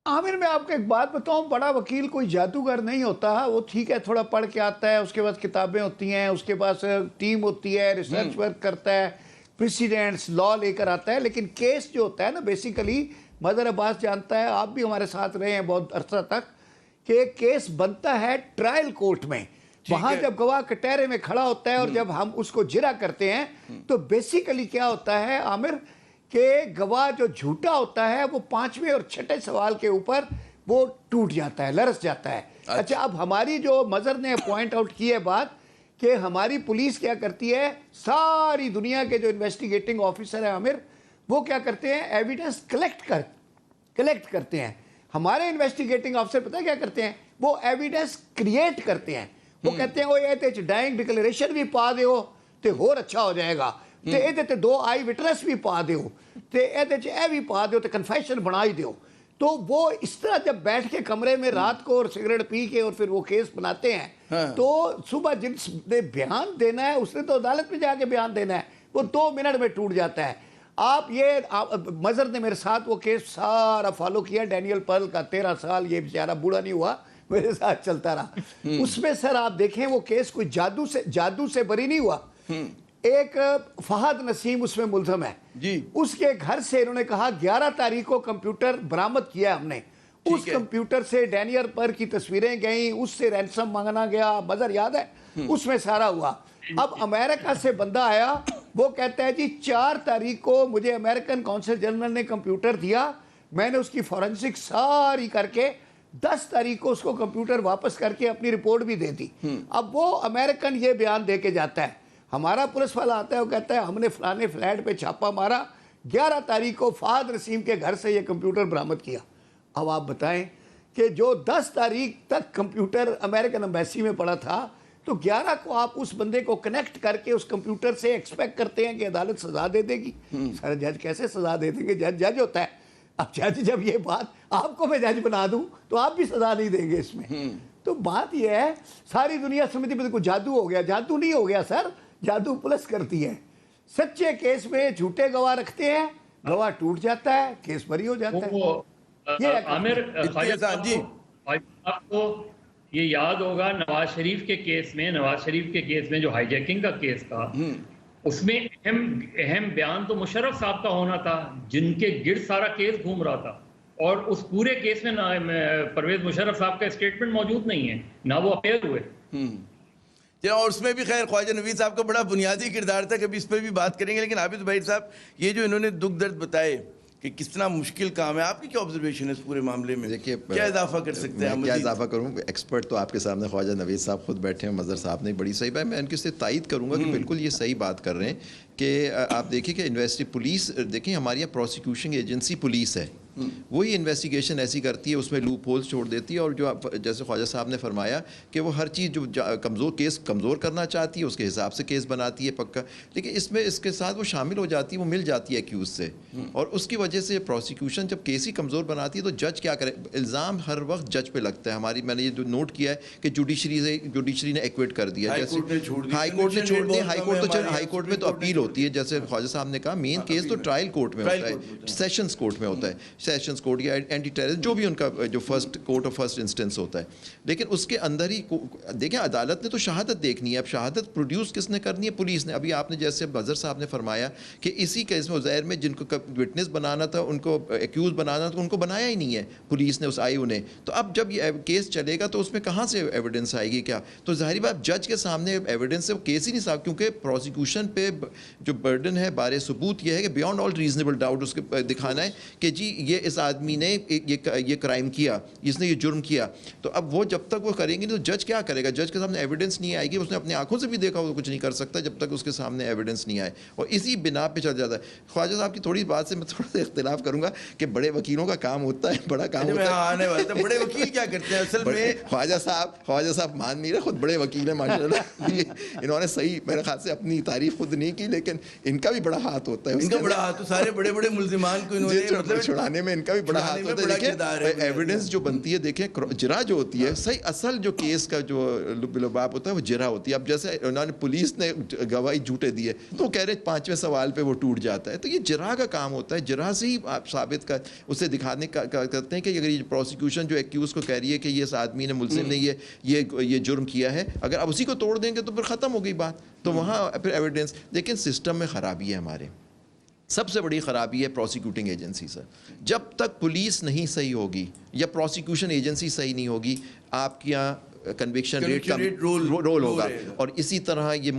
عامر میں آپ کو ایک بات بتاؤں، بڑا وکیل کوئی جادوگر نہیں ہوتا. وہ ٹھیک ہے تھوڑا پڑھ کے آتا ہے، اس کے پاس کتابیں ہوتی ہیں، اس کے پاس ٹیم ہوتی ہے، ریسرچ ورک کرتا ہے، پریسیڈنٹس لا لے کر آتا ہے. لیکن کیس جو ہوتا ہے نا بیسیکلی مظہر عباس جانتا ہے، آپ بھی ہمارے ساتھ رہے ہیں بہت عرصہ تک، کہ ایک کیس بنتا ہے ٹرائل کورٹ میں. وہاں جب گواہ کٹہرے میں کھڑا ہوتا ہے اور جب ہم اس کو جرا کرتے ہیں تو بیسیکلی کیا ہوتا ہے عامر کہ گواہ جو جھوٹا ہوتا ہے وہ 5ویں اور 6ٹھے سوال کے اوپر وہ ٹوٹ جاتا ہے، لرس جاتا ہے. اچھا اب ہماری جو مظہر نے پوائنٹ آؤٹ کی ہے بات کہ ہماری پولیس کیا کرتی ہے، ساری دنیا کے جو انویسٹیگیٹنگ آفیسر ہیں عامر وہ کیا کرتے ہیں، ایویڈنس کلیکٹ کرتے ہیں. ہمارے انویسٹیگیٹنگ آفیسر پتہ کیا کرتے ہیں، وہ ایویڈنس کریٹ کرتے ہیں. وہ کہتے ہیں وہ یہ ڈائنگ ڈکلیریشن بھی پا دیو تے اور اچھا ہو جائے گا، تے یہ 2 آئی وٹنس بھی پا دیو، تے یہ بھی پا دیو، تے کنفیشن بنا ہی دیو. تو وہ اس طرح جب بیٹھ کے کمرے میں رات کو اور سگریٹ پی کے اور پھر وہ کیس بناتے ہیں تو صبح جس نے بیان دینا ہے اس نے تو عدالت میں جا کے بیان دینا ہے، وہ 2 منٹ میں ٹوٹ جاتا ہے. آپ مظہر نے میرے ساتھ وہ کیس سارا فالو کیا، ڈینیل پرل کا 13 سال، یہ بیچارہ بوڑھا نہیں ہوا، میرے ساتھ چلتا رہا. اس میں سر آپ دیکھیں وہ کیس کوئی جادو سے بری نہیں ہوا. ایک فہد نسیم اس میں ملزم ہے جی، اس کے گھر سے انہوں نے کہا 11 تاریخ کو کمپیوٹر برآمد کیا ہم نے، اس کمپیوٹر سے ڈینیل پر کی تصویریں گئیں، اس سے رینسم مانگنا گیا، مظہر یاد ہے اس میں سارا ہوا. اب امریکہ سے بندہ آیا، وہ کہتا ہے جی 4 تاریخ کو مجھے امریکن کونسل جنرل نے کمپیوٹر دیا، میں نے اس کی فورنسک ساری کر کے 10 تاریخ کو اس کو کمپیوٹر واپس کر کے اپنی رپورٹ بھی دے دی. اب وہ امریکن یہ بیان دے کے جاتا ہے، ہمارا پولیس والا آتا ہے وہ کہتا ہے ہم نے فلانے فلیٹ پہ چھاپا مارا، 11 تاریخ کو فہد نسیم کے گھر سے یہ کمپیوٹر برآمد کیا. اب آپ بتائیں کہ جو 10 تاریخ تک کمپیوٹر امریکن ایمبیسی میں پڑا تھا تو 11 کو آپ اس بندے کو کنیکٹ کر کے اس کمپیوٹر سے ایکسپیکٹ کرتے ہیں کہ عدالت سزا دے دے گی. سر جج کیسے سزا دے دیں گے، جج ہوتا ہے. اب جج جب یہ بات آپ کو میں جج بنا دوں تو آپ بھی سزا نہیں دیں گے اس میں. تو بات یہ ہے ساری دنیا سمجھتی ہے کوئی جادو ہو گیا، جادو نہیں ہو گیا سر، جادو پلس کرتی ہے. سچے کیس میں جھوٹے گواہ رکھتے ہیں، گواہ ٹوٹ جاتا ہے، کیس بری ہو جاتا ہے. عامر آپ کو یہ یاد ہوگا نواز شریف کے کیس میں جو ہائی جیکنگ کا کیس تھا اس میں اہم بیان تو مشرف صاحب کا ہونا تھا جن کے گرد سارا کیس گھوم رہا تھا، اور اس پورے کیس میں پرویز مشرف صاحب کا اسٹیٹمنٹ موجود نہیں ہے، نہ وہ اپیئر ہوئے. اور اس میں بھی خیر خواجہ نوید صاحب کا بڑا بنیادی کردار تھا، کبھی اس پہ بھی بات کریں گے. لیکن عابد بھائی صاحب یہ جو انہوں نے دکھ درد بتائے کہ کس طرح مشکل کام ہے، آپ کی کیا آبزرویشن ہے اس پورے معاملے میں؟ دیکھیے کیا اضافہ کر سکتے ہیں؟ کیا اضافہ کروں، ایکسپرٹ تو آپ کے سامنے خواجہ نوید صاحب خود بیٹھے ہیں، مظہر صاحب نے بڑی صحیح بات، میں ان کی سے تائید کروں گا کہ بالکل یہ صحیح بات کر رہے ہیں کہ آپ دیکھیں کہ پولیس دیکھیں ہماری یہاں پروسیکیوشن ایجنسی پولیس ہے، وہی انویسٹیگیشن ایسی کرتی ہے, اس میں لوپ ہولز چھوڑ دیتی ہے, اور جو جیسے خواجہ صاحب نے فرمایا کہ وہ ہر چیز جو کیس کمزور کرنا چاہتی ہے اس کے حساب سے کیس بناتی ہے پکا, لیکن اس میں اس کے ساتھ وہ شامل ہو جاتی ہے, وہ مل جاتی ہے ایکیوز سے, اور اس کی وجہ سے پروسیکیوشن جب کیس ہی کمزور بناتی ہے تو جج کیا کرے, الزام ہر وقت جج پہ لگتا ہے. ہماری میں نے یہ نوٹ کیا ہے کہ جوڈیشری نے ایکویٹ کر دیا, جیسے ہائی کورٹ نے چھوڑ دیا, ہائی کورٹ میں تو اپیل ہوتی ہے, جیسے خواجہ صاحب نے کہا مین کیس تو ٹرائل کورٹ میں ہوتا ہے, سیشنز کورٹ میں ہوتا ہے, سیشنز کورٹ یا اینٹی ٹیررزم جو بھی ان کا جو first court of first instance ہوتا ہے. لیکن اس کے اندر ہی دیکھیں عدالت نے تو شہادت دیکھنی ہے, اب شہادت پروڈیوس کس نے کرنی ہے, پولیس نے. ابھی آپ نے جیسے اظہر صاحب نے فرمایا کہ اسی کیس میں عزیر میں جن کو وٹنس بنانا تھا, ان کو ایکیوز بنانا تھا, ان کو بنایا ہی نہیں ہے پولیس نے, اس آئی او نے. تو اب جب یہ کیس چلے گا تو اس میں کہاں سے ایویڈنس آئے گی کیا؟ تو ظاہری بات جج کے سامنے ایویڈنس سے وہ کیس ہی نہیں صاحب, کیونکہ پروسیکیوشن پہ جو برڈن ہے بارے ثبوت یہ ہے کہ بیانڈ آل ریزنیبل ڈاؤٹ اس کے دکھانا ہے کہ جی یہ اس آدمی نے یہ کرائم کیا, اس نے یہ جرم کیا. تو اب وہ جب تک وہ کریں گے تو جج کیا کرے گا, جج کے سامنے ایویڈنس نہیں آئے گی, اس نے اپنی آنکھوں سے بھی دیکھا وہ کچھ نہیں کر سکتا جب تک اس کے سامنے ایویڈنس نہیں آئے, اور اسی بنا پہ چل جاتا ہے. خواجہ صاحب کی تھوڑی بات سے میں تھوڑا سا اختلاف کروں گا کہ بڑے وکیلوں کا کام ہوتا ہے, بڑا کام ہوتا ہے. آنے والے تھے بڑے وکیل کیا کرتے ہیں اصل میں, خواجہ صاحب مان نہیں رہے, خود بڑے وکیل ہیں ماشاء اللہ. انہوں نے صحیح میرے خیال سے اپنی تعریف خود نہیں کی, لیکن ان کا بھی بڑا ہاتھ ہوتا ہے, ان کا بڑا ہاتھ, سارے بڑے بڑے ملزمان کو انہوں نے مطلب چھڑانے میں ان کا بھی بڑا ہاتھ ہوتا ہے. دیکھیں ایویڈنس جو بنتی ہے, دیکھیں جرا جو ہوتی ہے صحیح, اصل جو کیس کا جو لباب ہوتا ہے وہ جرا ہوتی ہے. اب جیسے انہوں نے پولیس نے گواہی جھوٹے دی ہے تو وہ کہہ رہے 5ویں سوال پہ وہ ٹوٹ جاتا ہے, تو یہ جرا کا کام ہوتا ہے. جرا سے ہی آپ ثابت کر اسے دکھانے کا کرتے ہیں کہ اگر یہ پروسیکیوشن جو ایکیوز کو کہہ رہی ہے کہ یہ اس آدمی نے ملزم نے یہ جرم کیا ہے, اگر آپ اسی کو توڑ دیں گے تو پھر ختم ہو گئی بات. تو وہاں پھر ایویڈنس, لیکن سسٹم میں خرابی ہے. ہمارے سب سے بڑی خرابی ہے پروسیکیوٹنگ ایجنسی سے. جب تک پولیس نہیں صحیح ہوگی یا پروسیکیوشن ایجنسی صحیح نہیں ہوگی, آپ کے یہاں کنوکشن ریٹ کا رول ہوگا, اور اسی طرح یہ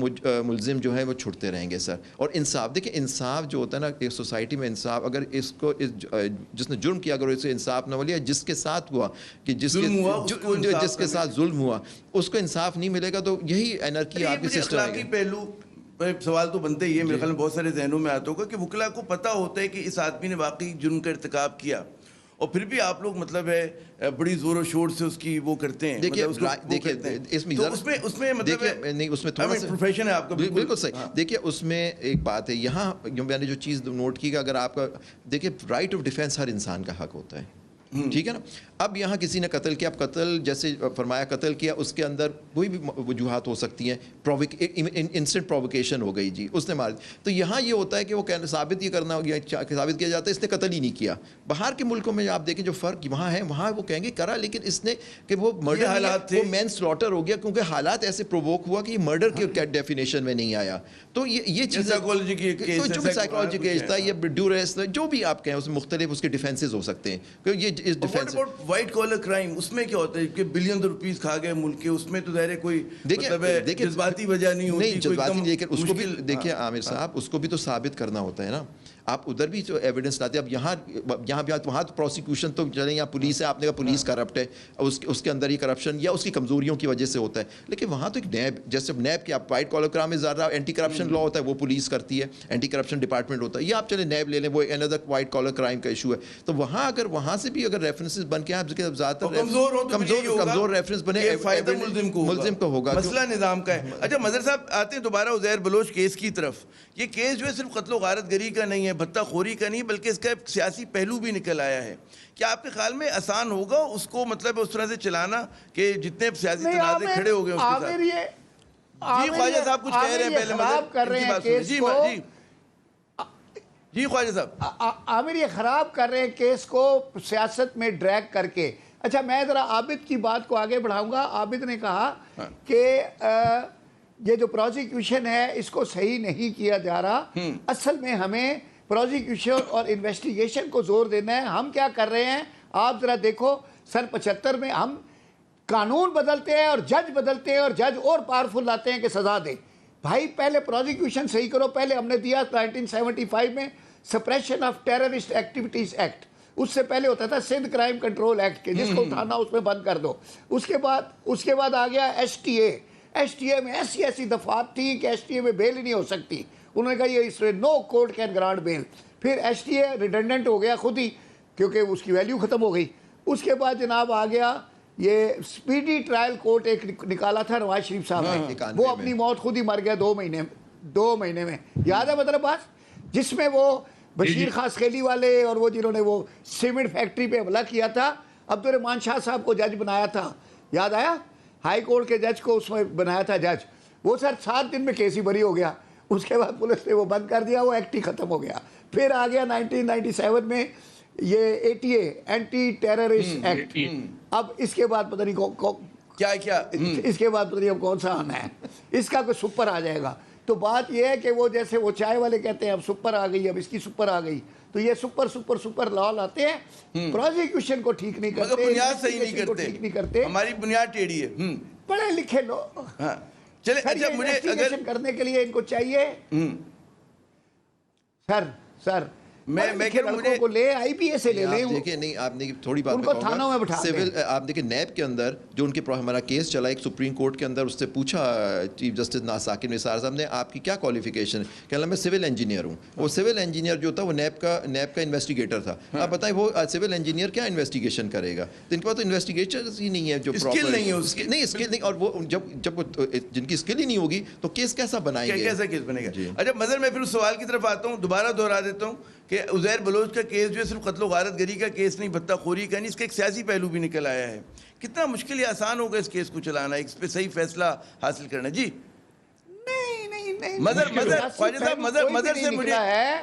ملزم جو ہے وہ چھٹتے رہیں گے سر. اور انصاف, دیکھیں انصاف جو ہوتا ہے نا ایک سوسائٹی میں, انصاف اگر اس کو جس نے جرم کیا اگر اسے انصاف نہ ملے, جس کے ساتھ ہوا کہ جس کے ساتھ ظلم ہوا اس کو انصاف نہیں ملے گا, تو یہی انارکی آپ کے سسٹم ہے. پہلو سوال تو بنتے ہی ہے, میرے خیال میں بہت سارے ذہنوں میں آتا ہوگا کہ وکلا کو پتہ ہوتا ہے کہ اس آدمی نے واقعی جرم کا ارتکاب کیا, اور پھر بھی آپ لوگ مطلب ہے بڑی زور و شور سے اس کی وہ کرتے ہیں. دیکھیے اس میں مطلب نہیں, اس میں تھوڑا سا پروفیشن ہے آپ کا, بالکل صحیح. دیکھیے اس میں ایک بات ہے, یہاں میں نے جو چیز نوٹ کی کہ اگر آپ کا دیکھیے رائٹ آف ڈیفینس ہر انسان کا حق ہوتا ہے, ٹھیک ہے نا. اب یہاں کسی نے قتل کیا, اب قتل جیسے فرمایا قتل کیا, اس کے اندر کوئی بھی وجوہات ہو سکتی ہیں, انسٹنٹ پرووکیشن ہو گئی, جی اس نے مار. تو یہاں یہ ہوتا ہے کہ وہ ثابت یہ کرنا ثابت کیا جاتا ہے اس نے قتل ہی نہیں کیا. باہر کے ملکوں میں آپ دیکھیں جو فرق وہاں ہے, وہاں وہ کہیں گے کرا, لیکن اس نے کہ وہ مرڈر وہ مین سلاٹر ہو گیا, کیونکہ حالات ایسے پرووک ہوا کہ یہ مرڈر کے ڈیفینیشن میں نہیں آیا. تو یہ چیز سائیکالوجی کی جو بھی سائیکالوجی کیس تھا, یہ ڈیوریس جو بھی آپ کہیں, اس میں مختلف اس کے ڈیفینسز ہو سکتے ہیں. کہ یہ اس ڈیفینس وائٹ کالر کرائم, اس میں کیا ہوتا ہے کہ بلین روپیز کھا گئے ملک کے, اس میں تو ظاہر ہے کوئی مطلب جذباتی وجہ نہیں ہوتی, نہیں جذباتی, لیکن اس کو بھی دیکھیں عامر صاحب, اس کو بھی تو ثابت کرنا ہوتا ہے نا. آپ ادھر بھی جو ایویڈنس لاتے ہیں, اب یہاں بھی وہاں تو پروسیکیوشن تو چلیں, یہاں پولیس ہے, آپ نے کہا پولیس کرپٹ ہے, اس کے اندر ہی کرپشن یا اس کی کمزوریوں کی وجہ سے ہوتا ہے. لیکن وہاں تو ایک نیب, جیسے نیب کے آپ وائٹ کالر کرائم میں زیادہ اینٹی کرپشن لا ہوتا ہے, وہ پولیس کرتی ہے, اینٹی کرپشن ڈپارٹمنٹ ہوتا ہے, یا آپ چلیں نیب لے لیں, وہ اندر وائٹ کالر کرائم کا ایشو ہے. تو وہاں اگر وہاں سے بھی اگر ریفرنسز بن کے آپ زیادہ کمزور ریفرنس بنے, فائدہ ملزم کو ہوگا, مسئلہ نظام کا ہے. اچھا مظہر صاحب آتے ہیں دوبارہ عزیر بلوچ کیس کی طرف. یہ کیس جو ہے صرف قتل و غارت گری کا نہیں ہے, بھتہ خوری کا نہیں, بلکہ اس کا ایک سیاسی پہلو بھی نکل آیا ہے. کیا آپ کے خیال میں آسان ہوگا اس کو مطلب اس طرح سے چلانا کہ جتنے سیاسی تنازع کھڑے ہو گئے اس کے ساتھ؟ جی خواجہ صاحب کچھ کہہ رہے ہیں پہلے, خراب کر رہے ہیں کیس کو. جی خواجہ صاحب عامر یہ خراب کر رہے ہیں کیس کو سیاست میں ڈریگ کر کے. اچھا میں ذرا عابد کی بات کو آگے بڑھاؤں گا. عابد نے کہا کہ یہ جو پروسیکیوشن ہے اس کو صحیح نہیں کیا جا رہا, اصل میں ہمیں پروسیکیوشن اور انویسٹیگیشن کو زور دینا ہے. ہم کیا کر رہے ہیں آپ ذرا دیکھو, سن 75 میں ہم قانون بدلتے ہیں اور جج بدلتے ہیں, اور جج اور پاورفل لاتے ہیں کہ سزا دے. بھائی پہلے پروسیکیوشن صحیح کرو. پہلے ہم نے دیا 1975 میں suppression of terrorist activities act, اس سے پہلے ہوتا تھا سندھ کرائم کنٹرول ایکٹ کے, جس کو اٹھانا اس میں بند کر دو. اس کے بعد آ گیا S T A. S T A میں ایسی دفعات تھی کہ ایس ٹی اے میں بیل ہی نہیں ہو سکتی. انہوں نے کہا یہ اس میں نو کورٹ کین گرانٹ بیل. پھر ایس ٹی اے ریڈنڈنٹ ہو گیا خود ہی. کیونکہ اس کی ویلیو ختم ہو گئی. اس کے بعد جناب آ گیا یہ سپیڈی ٹرائل کورٹ ایک نکالا تھا نواز شریف صاحب نے, وہ اپنی موت خود ہی مر گیا 2 مہینے میں. یاد ہے مطلب بات, جس میں وہ بشیر خاسخیلی والے اور وہ جنہوں نے وہ سیمنٹ فیکٹری پہ حملہ کیا تھا, عبدالرحمان شاہ صاحب کو جج بنایا تھا, یاد آیا, ہائی کورٹ کے جج کو اس میں بنایا تھا جج. وہ سر 7 دن میں کیس ہی بری ہو گیا. اس کے بعد پولیس نے وہ بند کر دیا, وہ ایکٹ ہی ختم ہو گیا. پھر آ گیا 1997 میں یہ ATA اینٹی ٹیررسٹ ایکٹ. اب اس کے بعد پتہ نہیں کیا اس کے بعد پتہ نہیں اب کون سا آنا ہے, اس کا کوئی سپر آ جائے گا. تو بات یہ ہے کہ وہ جیسے وہ چائے والے کہتے ہیں اب سپر آ گئی, اب اس کی سپر آ گئی, تو یہ سپر لا لاتے ہیں, پروزیکیوشن کو ٹھیک نہیں کرتے, مگر بنیاد صحیح نہیں کرتے, ہماری بنیاد ٹیڑھی ہے. پڑھے لکھے لوگ چلے اچھا مجھے اگر کرنے کے لیے ان کو چاہیے سر میں لڑکوں کو لے آئی پی اے سے لے لیں. دیکھیں نہیں, آپ نے تھوڑی بات ان کو تھانوں میں بٹھا سول, آپ دیکھیں نیب کے اندر جو ان کے ہمارا کیس چلا ایک سپریم کورٹ کے اندر, اس سے پوچھا چیف جسٹس ثاقب نثار صاحب نے آپ کی کیا کوالیفیکیشن, کہنا میں سول انجینئر ہوں. وہ سول انجینئر جو تھا وہ نیب کا انویسٹیگیٹر تھا. آپ بتائیں وہ سول انجینئر کیا انویسٹیگیشن کرے گا, تو ان کے پاس تو انویسٹیگیشن ہی نہیں ہے, جو اسکل نہیں ہے, اسکل نہیں, اور وہ جب جن کی اسکل ہی نہیں ہوگی تو کیس کیسا بنائیں گے, کیسا کیس بنے گا. اچھا مظہر میں پھر اس سوال کی طرف آتا ہوں, دوبارہ دہرا دیتا ہوں کہ عزیر بلوچ کا کیس جو ہے صرف قتل و غارت گری کا کیس نہیں, بھتہ خوری کا نہیں, اس کا ایک سیاسی پہلو بھی نکل آیا ہے. کتنا مشکل یا آسان ہوگا اس کیس کو چلانا, اس پہ صحیح فیصلہ حاصل کرنا. جی نہیں خواجہ صاحب مظہر سے مجھے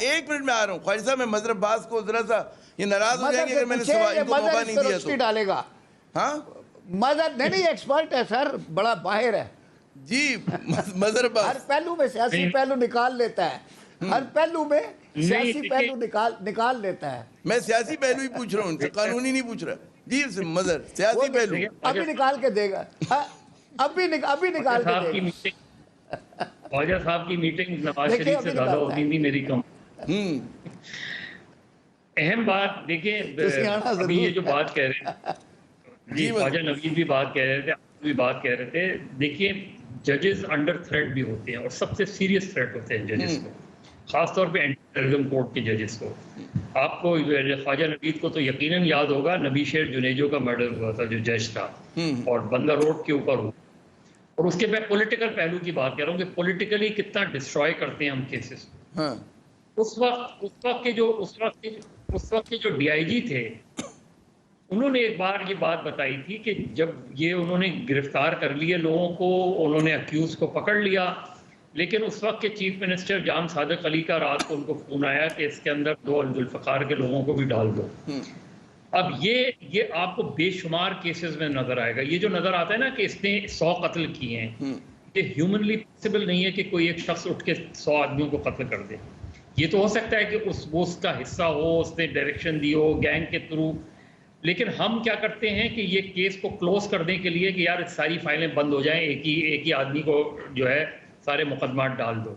1 منٹ میں آ رہا ہوں. خواجہ صاحب میں مظہر عباس کو ذرا سا یہ ناراض ہو جائیں گے اگر میں نے سوال ان کو موقع نہیں دیا تو. ڈالے گا ہاں مظہر نہیں ایکسپرٹ ہے سر, بڑا باہر ہے جی. مظہر عباس ہر پہلو میں سیاسی پہلو نکال لیتا ہے, ہر پہلو میں سیاسی پہلو نکال لیتا ہے. میں سیاسی پہلو ہی پوچھ رہا ہوں, قانونی نہیں پوچھ رہا. جی مظہر سیاسی پہلو ابھی نکال کے دے گا, ابھی نکال کے دے گا. خواجہ صاحب کی میٹنگ نواز شریف سے زیادہ ہوتی تھی میری کم. اہم بات دیکھیں, ابھی یہ جو بات کہہ رہے ہیں جی, خواجہ نوید بھی بات کہہ رہے تھے, آپ بھی بات کہہ رہے تھے. دیکھیے ججز انڈر تھریٹ بھی ہوتے ہیں, اور سب سے سیریس تھریٹ ہوتے ہیں ججز کو, خاص طور پہ اینٹی ٹیررزم کورٹ کے ججز کو. آپ کو خواجہ نوید کو تو یقیناً یاد ہوگا, نبی شیر جنیجو کا مرڈر ہوا تھا جو جج تھا, اور بندہ روڈ کے اوپر ہوا. اور اس کے میں پولیٹیکل پہلو کی بات کر رہا ہوں کہ پولیٹیکلی کتنا ڈسٹروائے کرتے ہیں ہم کیسز. اس وقت کے جو DIG تھے, انہوں نے ایک بار یہ بات بتائی تھی کہ جب یہ انہوں نے گرفتار کر لیے لوگوں کو, انہوں نے اکیوز کو پکڑ لیا, لیکن اس وقت کے چیف منسٹر جان صادق علی کا رات کو ان کو فون آیا کہ اس کے اندر 2 ذوالفقار کے لوگوں کو بھی ڈال دو. اب یہ آپ کو بے شمار کیسز میں نظر آئے گا. یہ جو نظر آتا ہے نا کہ اس نے 100 قتل کیے ہیں, یہ ہیومنلی پاسبل نہیں ہے کہ کوئی ایک شخص اٹھ کے 100 آدمیوں کو قتل کر دے. یہ تو ہو سکتا ہے کہ وہ اس کا حصہ ہو, اس نے ڈائریکشن دی ہو گینگ کے تھرو, لیکن ہم کیا کرتے ہیں کہ یہ کیس کو کلوز کرنے کے لیے کہ یار ساری فائلیں بند ہو جائیں, ایک ہی آدمی کو جو ہے سارے مقدمات ڈال دو.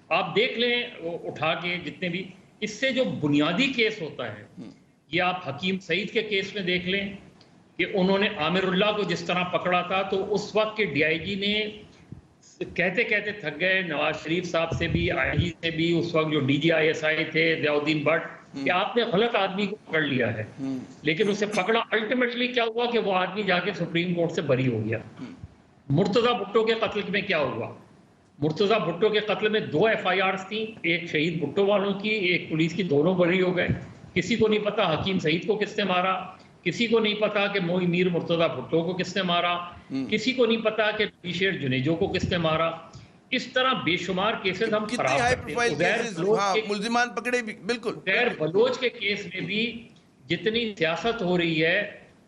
آپ دیکھ لیں اٹھا کے جتنے بھی, اس سے جو بنیادی کیس ہوتا ہے, یہ آپ حکیم سعید کے کیس میں دیکھ لیں کہ انہوں نے عامر اللہ کو جس طرح پکڑا تھا, تو اس وقت کے DIG نے کہتے تھک گئے, نواز شریف صاحب سے بھی, IG سے بھی, اس وقت جو DG ISI تھے ضیاء الدین بٹ, کہ آپ نے غلط آدمی کو پکڑ لیا ہے, لیکن اسے پکڑا. الٹیمیٹلی کیا ہوا کہ وہ آدمی جا کے سپریم کورٹ سے بری ہو گیا. مرتضیٰ بھٹو کے قتل میں کیا ہوا, مرتضیٰ بھٹو کے قتل میں 2 FIRs تھیں, ایک شہید بھٹو والوں کی, ایک پولیس کی, دونوں بری ہو گئے. کسی کو نہیں پتا حکیم سعید کو کس نے مارا, کسی کو نہیں پتا کہ میر مرتضیٰ بھٹو کو کس نے مارا, کسی کو نہیں پتا کہ نبی شیر جنیجو کو کس نے مارا. اس طرح بے شمار کیسز ہم خراب کرتے ہیں. ملزمان پکڑے بھی, بالکل. عزیر بلوچ کے کیس میں بھی جتنی سیاست ہو رہی ہے,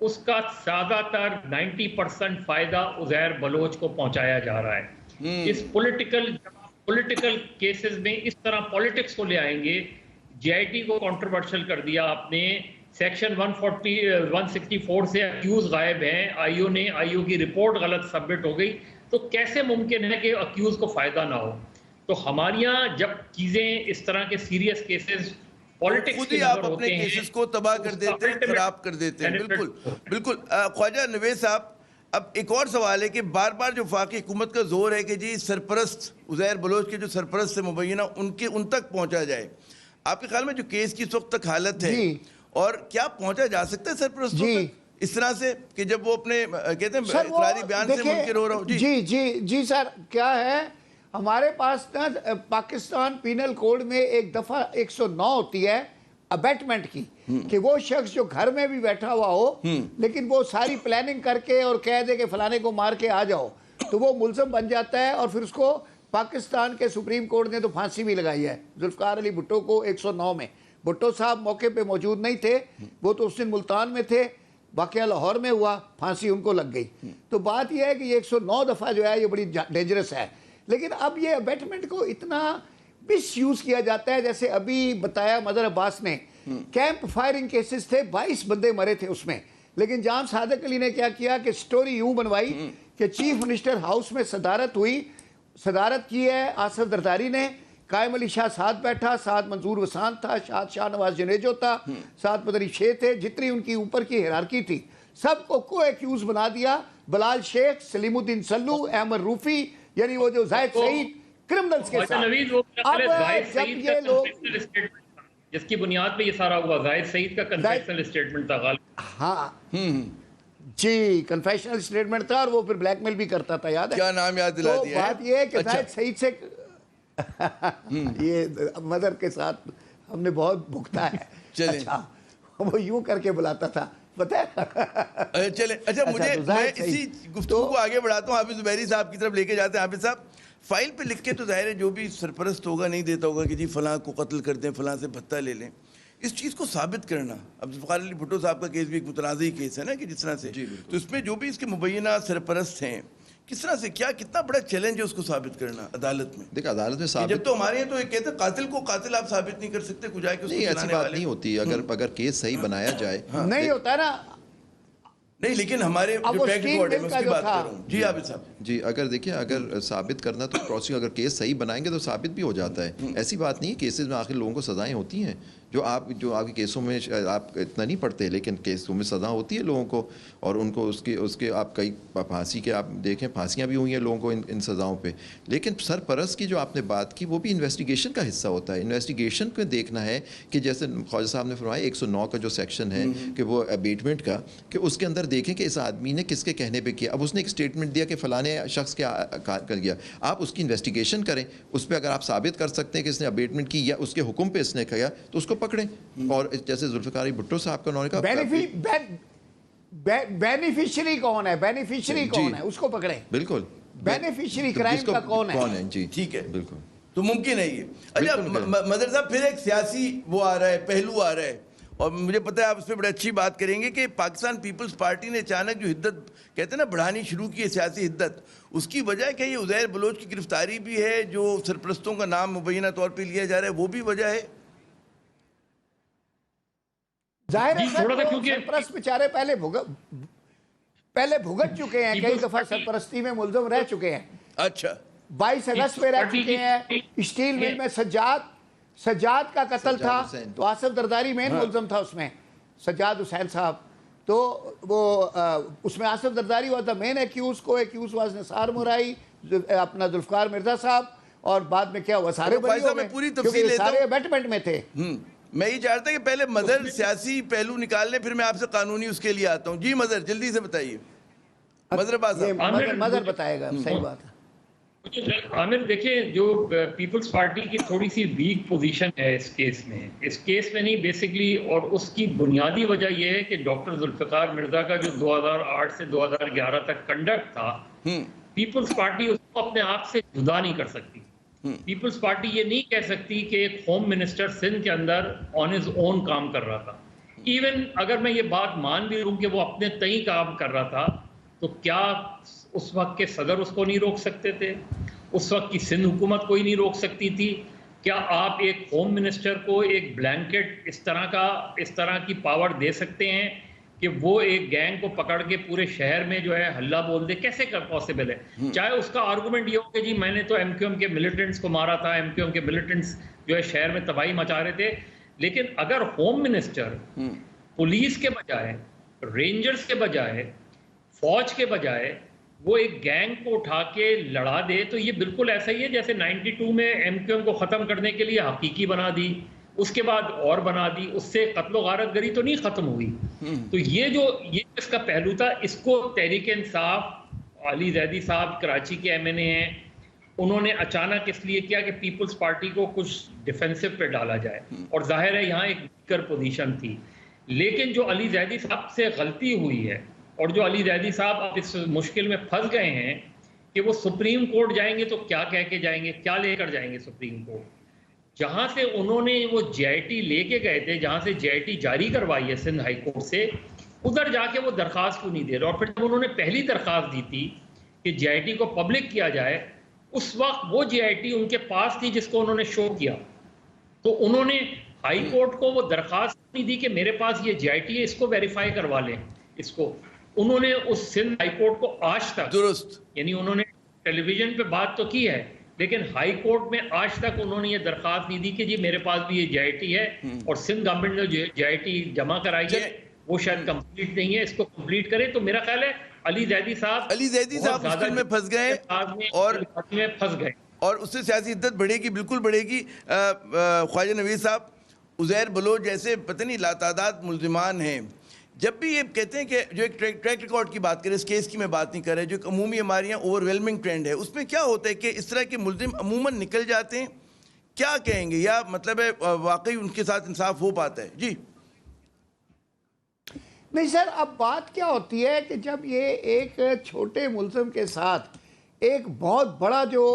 اس کا زیادہ تر 90% فائدہ عزیر بلوچ کو پہنچایا جا رہا ہے. اس پولیٹیکل کیسز میں اس طرح پولیٹکس کو لے آئیں گے. GIT کو کنٹروورشل کر دیا آپ نے, سیکشن 164 سے اکیوز غائب ہیں, آئیو کی رپورٹ غلط سبمٹ ہو گئی, تو کیسے ممکن ہے کہ اکیوز کو فائدہ نہ ہو. تو ہمارے یہاں جب چیزیں اس طرح کے سیریس کیسز پولیٹکس خود ہی آپ اپنے کیسز کو تباہ کر دیتے ہیں, خراب کر دیتے ہیں. بالکل. خواجہ نوید صاحب, اب ایک اور سوال ہے کہ بار بار جو وفاقی حکومت کا زور ہے کہ جی سرپرست عزیر بلوچ کے جو سرپرست سے مبینہ ان تک پہنچا جائے. آپ کے خیال میں جو کیس کی اس وقت تک حالت ہے, اور کیا پہنچا جا سکتا ہے سرپرستوں جی تک اس طرح سے کہ جب وہ اپنے کہتے ہیں اقراری بیان سے منکر ہو رہا ہو؟ جی سر، کیا ہے ہمارے پاس نا پاکستان پینل کوڈ میں ایک دفعہ 109 ہوتی ہے ابیٹمنٹ کی، کہ وہ شخص جو گھر میں بھی بیٹھا ہوا ہو لیکن وہ ساری پلاننگ کر کے اور کہہ دے کہ فلانے کو مار کے آ جاؤ، تو وہ ملزم بن جاتا ہے، اور پھر اس کو پاکستان کے سپریم کورٹ نے تو پھانسی بھی لگائی ہے ذوالفقار علی بھٹو کو 109 میں۔ بھٹو صاحب موقع پہ موجود نہیں تھے، وہ تو اس دن ملتان میں تھے، واقعہ لاہور میں ہوا، پھانسی ان کو لگ گئی۔ تو بات یہ ہے کہ یہ 109 دفعہ جو ہے یہ بڑی ڈینجرس ہے، لیکن اب یہ ابیٹمنٹ کو اتنا مس یوز کیا جاتا ہے، جیسے ابھی بتایا مظہر عباس نے، کیمپ فائرنگ کیسز تھے، 22 بندے مرے تھے اس میں، لیکن جام صادق علی نے کیا کیا کہ سٹوری یوں بنوائی کہ چیف منسٹر ہاؤس میں صدارت ہوئی، صدارت کی ہے آصف زرداری نے، قائم علی شاہ ساتھ بیٹھا، ساتھ منظور وسان تھا، شاہ نواز جنیجو تھا، ساتھ مدنی شیخ تھے، جتنی ان کی اوپر کی ہیرارکی تھی سب کو ایکیوز بنا دیا، بلال شیخ، سلیم الدین سلو، احمد روفی، یعنی وہ جو زاہد سعید کرمنلز کے ساتھ۔ اب جب یہ لوگ جس کی بنیاد پہ یہ سارا ہوا زاہد سعید کا کنفیشنل اسٹیٹمنٹ تھا غالب، ہاں جی کنفیشنل اسٹیٹمنٹ تھا، اور وہ پھر بلیک میل بھی کرتا تھا، یاد ہے؟ کیا نام یاد دلا تو دیا ہے؟ بات یہ ہے کہ زاہد سعید سے یہ مدر کے ساتھ ہم نے بہت بھگتا ہے، اچھا وہ یوں کر کے بلاتا تھا، پتہ ہے؟ چلیں اچھا، مجھے میں اسی گفتگو کو آگے بڑھاتا ہوں، حافظ زبیری صاحب کی طرف لے کے جاتے ہیں۔ حافظ صاحب، فائل پہ لکھ کے تو ظاہر ہے جو بھی سرپرست ہوگا نہیں دیتا ہوگا کہ جی فلاں کو قتل کر دیں، فلاں سے بھتہ لے لیں، اس چیز کو ثابت کرنا، اب ذوالفقار علی بھٹو صاحب کا کیس بھی ایک متنازعی کیس ہے نا کہ جس طرح سے، تو اس میں جو بھی اس کے مبینہ سرپرست ہیں کس طرح سے، کتنا بڑا چیلنج ہے اس کو ثابت کرنا عدالت میں؟ دیکھ عدالت میں ثابت، جب تو ہمارے یہاں تو ایک کہتے ہیں قاتل کو قاتل آپ ثابت نہیں کر سکتے، کجائے کہ اس کو نہیں، ایسی چلانے بات والے نہیں ہوتی، اگر کیس صحیح بنایا جائے نہیں ہوتا نا، نہیں، لیکن ہمارے جو ٹیکس بورڈ ہے میں اس کی بات کر رہا ہوں۔ جی عابد صاحب جی، اگر دیکھیں اگر ثابت کرنا تو پروسیکیوشن اگر کیس صحیح بنائیں گے تو ثابت بھی ہو جاتا ہے، ایسی بات نہیں ہے، کیسز میں آخر لوگوں کو سزائیں ہوتی ہیں، جو آپ کے کیسوں میں آپ اتنا نہیں پڑھتے لیکن کیسوں میں سزا ہوتی ہے لوگوں کو، اور ان کو اس کے آپ کئی پھانسی کے آپ دیکھیں پھانسیاں بھی ہوئی ہیں لوگوں کو ان سزاؤں پہ، لیکن سرپرست کی جو آپ نے بات کی وہ بھی انویسٹیگیشن کا حصہ ہوتا ہے، انویسٹیگیشن کو دیکھنا ہے کہ جیسے خواجہ صاحب نے فرمایا 109 کا جو سیکشن ہے کہ وہ ابیٹمنٹ کا، کہ اس کے اندر دیکھیں کہ اس آدمی نے کس کے کہنے پہ کیا، اب اس نے ایک اسٹیٹمنٹ دیا کہ فلانے شخص کیا کر گیا، آپ اس کی انویسٹیگیشن کریں، اس پہ اگر آپ ثابت کر سکتے ہیں کہ اس نے ابیٹمنٹ کی یا اس کے حکم پہ اس نے کیا تو اس کو پکڑیں، اور جیسے ذوالفقار علی بھٹو صاحب کا انہوں نے کہا بینیفیشری کون ہے، بینیفیشری کون ہے اس کو پکڑیں، بالکل بینیفیشری کرائم کا کون ہے، جی ٹھیک ہے، بالکل تو ممکن ہے یہ۔ اچھا مدر صاحب، پھر ایک سیاسی وہ آ رہا ہے، پہلو آ رہا ہے، اور مجھے پتہ ہے آپ اس پہ بڑی اچھی بات کریں گے کہ پاکستان پیپلز پارٹی نے اچانک جو حدت کہتے ہیں نا بڑھانی شروع کی ہے، سیاسی حدت، اس کی وجہ کہ یہ عزیر بلوچ کی گرفتاری بھی ہے، جو سرپرستوں کا نام مبینہ طور پہ لیا جا رہا ہے، وہ بھی وجہ ہے؟ ظاہر ہے سرپرست بیچارے پہلے بھگت چکے ہیں، کئی دفعہ سرپرستی میں ملزم رہ چکے ہیں، اچھا 22 اگست میں رہ چکے ہیں، اسٹیل مل میں سجاد کا قتل تھا تو آصف زرداری مین ملزم تھا اس میں، سجاد حسین صاحب، تو وہ اس میں آصف زرداری ہوا تھا مین ایکیوز واز نثار مرائی، اپنا ذوالفقار مرزا صاحب، اور بعد میں کیا ہوا، سارے بری ہو گئے کیونکہ سارے ابیٹمنٹ میں تھے۔ میں یہ چاہتا کہ پہلے مدر سیاسی پہلو نکال لیں، پھر میں آپ سے قانونی اس کے لیے آتا ہوں۔ جی مدر، جلدی سے بتائیے۔ مدر بتائے گا، صحیح بات ہے۔ عامر دیکھیں، جو پیپلز پارٹی کی تھوڑی سی ویک پوزیشن ہے اس کیس میں نہیں بیسیکلی، اور اس کی بنیادی وجہ یہ ہے کہ ڈاکٹر ذوالفقار مرزا کا جو 2008 سے 2011 تک کنڈکٹ تھا، پیپلز پارٹی اس کو اپنے آپ سے جدا نہیں کر سکتی۔ پیپلز پارٹی یہ نہیں کہہ سکتی کہ ایک ہوم منسٹر سندھ کے اندر آن ہز اون کام کر رہا تھا، ایون اگر میں یہ بات مان بھی لوں کہ وہ اپنے تئیں کام کر رہا تھا، تو کیا اس وقت کے صدر اس کو نہیں روک سکتے تھے؟ اس وقت کی سندھ حکومت کوئی نہیں روک سکتی تھی؟ کیا آپ ایک ہوم منسٹر کو ایک بلینکٹ اس طرح کی پاور دے سکتے ہیں کہ وہ ایک گینگ کو پکڑ کے پورے شہر میں جو ہے ہلہ بول دے؟ کیسے پاسبل ہے؟ چاہے اس کا آرگومنٹ یہ ہو کہ جی میں نے تو ایم کیو ایم کے ملیٹنٹس کو مارا تھا، ایم کیو ایم کے ملیٹنٹس جو ہے شہر میں تباہی مچا رہے تھے، لیکن اگر ہوم منسٹر پولیس کے بجائے، رینجرز کے بجائے، فوج کے بجائے وہ ایک گینگ کو اٹھا کے لڑا دے، تو یہ بالکل ایسا ہی ہے جیسے 92 میں ایم کیو ایم کو ختم کرنے کے لیے حقیقی بنا دی، اس کے بعد اور بنا دی. اس سے قتل و غارت گری تو نہیں ختم ہوئی. تو یہ اس کا پہلو تھا. اس کو تحریک انصاف، علی زیدی صاحب کراچی کے ایم این اے ہیں، انہوں نے اچانک اس لیے کیا کہ پیپلز پارٹی کو کچھ ڈیفینسو پہ ڈالا جائے، اور ظاہر ہے یہاں ایک ویکر پوزیشن تھی. لیکن جو علی زیدی صاحب سے غلطی ہوئی ہے، اور جو علی زیدی صاحب اب اس مشکل میں پھنس گئے ہیں کہ وہ سپریم کورٹ جائیں گے تو کیا کہہ کے جائیں گے، کیا لے کر جائیں گے سپریم کورٹ. جہاں سے انہوں نے وہ جے آئی ٹی لے کے گئے تھے، جہاں سے جے آئی ٹی جاری کروائی ہے سندھ ہائی کورٹ سے، ادھر جا کے وہ درخواست کیوں نہیں دے رہے. اور پھر جب انہوں نے پہلی درخواست دی تھی کہ جے آئی ٹی کو پبلک کیا جائے، اس وقت وہ جے آئی ٹی ان کے پاس تھی جس کو انہوں نے شو کیا. تو انہوں نے ہائی کورٹ کو وہ درخواست نہیں دی کہ میرے پاس یہ جے آئی ٹی ہے، اس کو ویریفائی کروا لیں. اس کو انہوں نے اس سندھ ہائی کورٹ کو آج تک، درست، یعنی انہوں نے ٹیلی ویژن پہ بات تو کی ہے، لیکن ہائی کورٹ میں آج تک انہوں نے یہ درخواست نہیں دی کہ جی میرے پاس بھی یہ جے آئی ٹی ہے، اور سندھ گورنمنٹ نے جے آئی ٹی جمع کرائی ہے وہ شاید کمپلیٹ نہیں ہے، اس کو کمپلیٹ کرے. تو میرا خیال ہے علی زیدی صاحب مشکل میں پھنس گئے اور اس سے سیاسی عدت بڑھے گی، بالکل بڑھے گی. خواجہ نوید صاحب، عزیر بلوچ جیسے پتہ نہیں لاتعداد ملزمان ہیں، جب بھی یہ کہتے ہیں کہ جو ایک ٹریک ریکارڈ کی بات کریں، اس کیس کی میں بات نہیں کر رہے، جو ایک عمومی ہمارے یہاں اوور ویلمنگ ٹرینڈ ہے، اس میں کیا ہوتا ہے کہ اس طرح کے ملزم عموماً نکل جاتے ہیں، کیا کہیں گے، یا مطلب ہے واقعی ان کے ساتھ انصاف ہو پاتا ہے؟ جی نہیں سر، اب بات کیا ہوتی ہے کہ جب یہ ایک چھوٹے ملزم کے ساتھ ایک بہت بڑا جو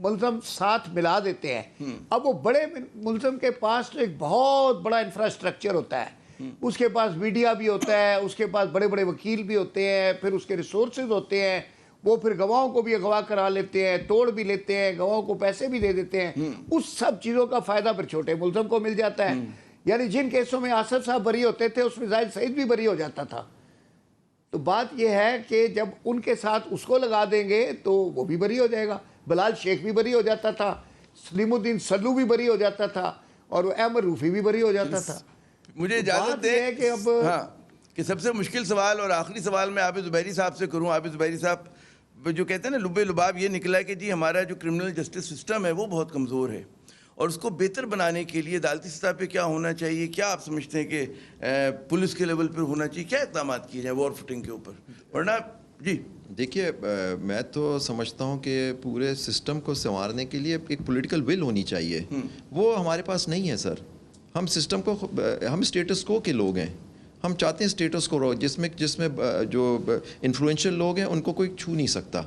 ملزم ساتھ ملا دیتے ہیں، اب وہ بڑے ملزم کے پاس تو ایک بہت بڑا انفراسٹرکچر ہوتا ہے، اس کے پاس میڈیا بھی ہوتا ہے، اس کے پاس بڑے بڑے وکیل بھی ہوتے ہیں، پھر اس کے ریسورسز ہوتے ہیں، وہ پھر گواہوں کو بھی اغوا کرا لیتے ہیں، توڑ بھی لیتے ہیں، گواہوں کو پیسے بھی دے دیتے ہیں. اس سب چیزوں کا فائدہ پھر چھوٹے ملزم کو مل جاتا ہے. یعنی جن کیسوں میں آصف صاحب بری ہوتے تھے اس میں زاہد سعید بھی بری ہو جاتا تھا. تو بات یہ ہے کہ جب ان کے ساتھ اس کو لگا دیں گے تو وہ بھی بری ہو جائے گا. بلال شیخ بھی بری ہو جاتا تھا، سلیم الدین سلو بھی بری ہو جاتا تھا، اور وہ احمد روفی بھی بری ہو جاتا تھا. مجھے اجازت دے کہ اب کہ سب سے مشکل سوال اور آخری سوال میں عابد زبیری صاحب سے کروں. عابد زبیری صاحب، جو کہتے ہیں نا لب لباب یہ نکلا ہے کہ جی ہمارا جو کرمنل جسٹس سسٹم ہے وہ بہت کمزور ہے، اور اس کو بہتر بنانے کے لیے عدالتی سطح پہ کیا ہونا چاہیے؟ کیا آپ سمجھتے ہیں کہ پولیس کے لیول پہ ہونا چاہیے؟ کیا اقدامات کیے جائیں وار فوٹنگ کے اوپر؟ ورنہ جی دیکھیے، میں تو سمجھتا ہوں کہ پورے سسٹم کو سنوارنے کے لیے ایک پولیٹیکل ول ہونی چاہیے. وہ ہمارے پاس نہیں ہے سر. ہم سسٹم کو، ہم اسٹیٹس کو کے لوگ ہیں، ہم چاہتے ہیں اسٹیٹس کو جس میں جو انفلوئنشل لوگ ہیں ان کو کوئی چھو نہیں سکتا.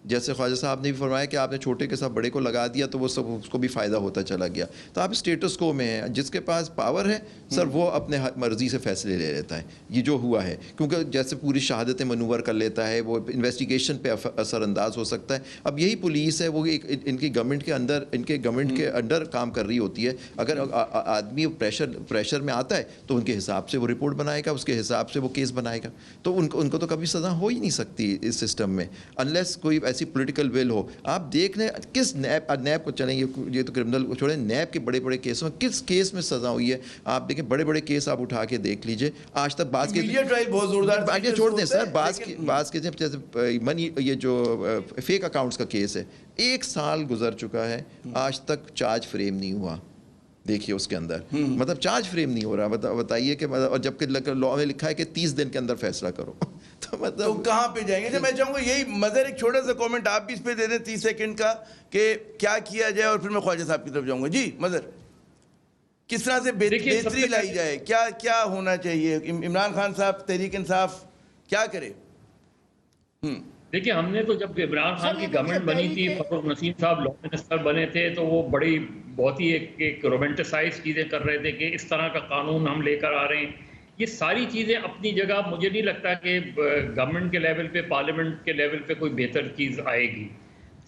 جیسے خواجہ صاحب نے بھی فرمایا کہ آپ نے چھوٹے کے ساتھ بڑے کو لگا دیا تو وہ سب اس کو بھی فائدہ ہوتا چلا گیا. تو آپ اسٹیٹس کو میں ہیں، جس کے پاس پاور ہے سر وہ اپنے مرضی سے فیصلے لے لیتا ہے. یہ جو ہوا ہے، کیونکہ جیسے پوری شہادتیں منور کر لیتا ہے، وہ انویسٹیگیشن پہ اثر انداز ہو سکتا ہے. اب یہی پولیس ہے، وہ ان کی گورنمنٹ کے اندر، ان کے گورنمنٹ کے انڈر کام کر رہی ہوتی ہے. اگر آدمی پریشر میں آتا ہے تو ان کے حساب سے وہ رپورٹ بنائے گا، اس کے حساب سے وہ کیس بنائے گا. تو ان کو تو کبھی سزا ہو ہی نہیں سکتی اس سسٹم میں انلیس کوئی ایسی پولیٹیکل ول ہو. آپ دیکھ لیں کس نیب کو چلیں، یہ تو کرمنل کو چھوڑیں، نیب کے بڑے بڑے کیسوں میں کس کیس میں سزا ہوئی ہے. آپ دیکھیں بڑے بڑے کیس آپ اٹھا کے دیکھ لیجئے، آج تک بعض کے بہت زوردار آگے چھوڑ دیں سر، بعض کے جیسے منی، یہ جو فیک اکاؤنٹس کا کیس ہے، 1 سال گزر چکا ہے، آج تک چارج فریم نہیں ہوا. دیکھیے اس کے اندر مطلب چارج فریم نہیں ہو رہا. بتائیے کہ اور جبکہ لاء میں لکھا ہے کہ 30 دن کے اندر فیصلہ کرو. تو مطلب کہاں پہ جائیں گے؟ میں چاہوں گا یہی مظہر ایک چھوٹا سا کامنٹ آپ بھی اس پہ دے دیں 30 سیکنڈ کا کہ کیا کیا جائے، اور پھر میں خواجہ صاحب کی طرف جاؤں گا. جی مظہر، کس طرح سے بہتری لائی جائے؟ کیا ہونا چاہیے؟ عمران خان صاحب تحریک انصاف کیا کرے؟ دیکھیے، ہم نے تو جب عمران خان کی گورنمنٹ بنی تھی، فخر نسیم صاحب لا منسٹر بنے تھے، تو وہ بڑی بہت ہی ایک رومانٹیسائز چیزیں کر رہے تھے کہ اس طرح کا قانون ہم لے کر آ رہے ہیں. یہ ساری چیزیں اپنی جگہ، مجھے نہیں لگتا کہ گورنمنٹ کے لیول پہ، پارلیمنٹ کے لیول پہ کوئی بہتر چیز آئے گی.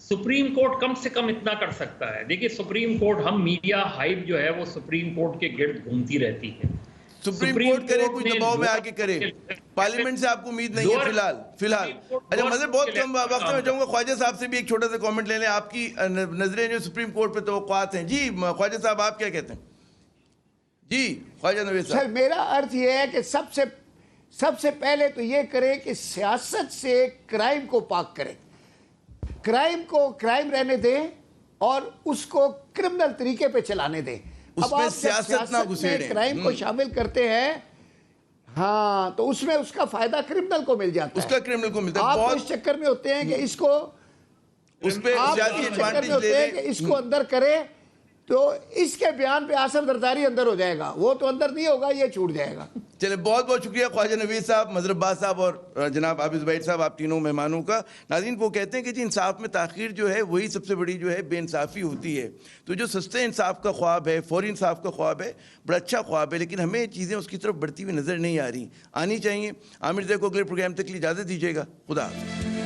سپریم کورٹ کم سے کم اتنا کر سکتا ہے. دیکھیے سپریم کورٹ، ہم میڈیا ہائپ جو ہے وہ سپریم کورٹ کے گرد گھومتی رہتی ہے. سپریم کورٹ کرے، کوئی دباؤ میں آ کے کرے، پارلیمنٹ سے آپ کو امید نہیں ہے فی الحال. اچھا مظہر، بہت کم وقت میں چاہوں گا خواجہ صاحب سے بھی ایک چھوٹا سا کامنٹ لے لیں، آپ کی نظریں جو سپریم کورٹ پہ توقعات ہیں. جی خواجہ صاحب آپ کیا کہتے ہیں؟ جی خواجہ نوید صاحب. سر میرا عرض یہ ہے کہ سب سے پہلے تو یہ کرے کہ سیاست سے کرائم کو پاک کرے، کرائم کو کرائم رہنے دیں اور اس کو کرمنل طریقے پہ چلانے دیں. اس اب میں آپ جب سیاست نہ گھسیڑیں کرائم کو شامل کرتے ہیں ہاں تو اس میں اس کا فائدہ کرمنل کو مل جاتا ہے، اس کا کرمنل کو ملتا ہے آپ بہت اس چکر میں ہوتے ہیں کہ اس کو اس پہ آپ سیاسی اس چکر میں ایڈوانٹیج ہوتے لے ہیں لیں کہ اس کو اندر کرے تو اس کے بیان پہ آصف زرداری اندر ہو جائے گا، وہ تو اندر نہیں ہوگا، یہ چھوٹ جائے گا۔ چلے بہت بہت شکریہ خواجہ نوید صاحب، مظہر عباس صاحب اور جناب عابد زبیر صاحب، آپ تینوں مہمانوں کا۔ ناظرین وہ کہتے ہیں کہ جی انصاف میں تاخیر جو ہے وہی سب سے بڑی جو ہے بے انصافی ہوتی ہے، تو جو سستے انصاف کا خواب ہے، فوری انصاف کا خواب ہے، بڑا اچھا خواب ہے، لیکن ہمیں چیزیں اس کی طرف بڑھتی ہوئی نظر نہیں آ رہی، آنی چاہیے۔ عامر زیب کو اگلے پروگرام تک کے لیے اجازت دیجیے گا، خدا حافظ۔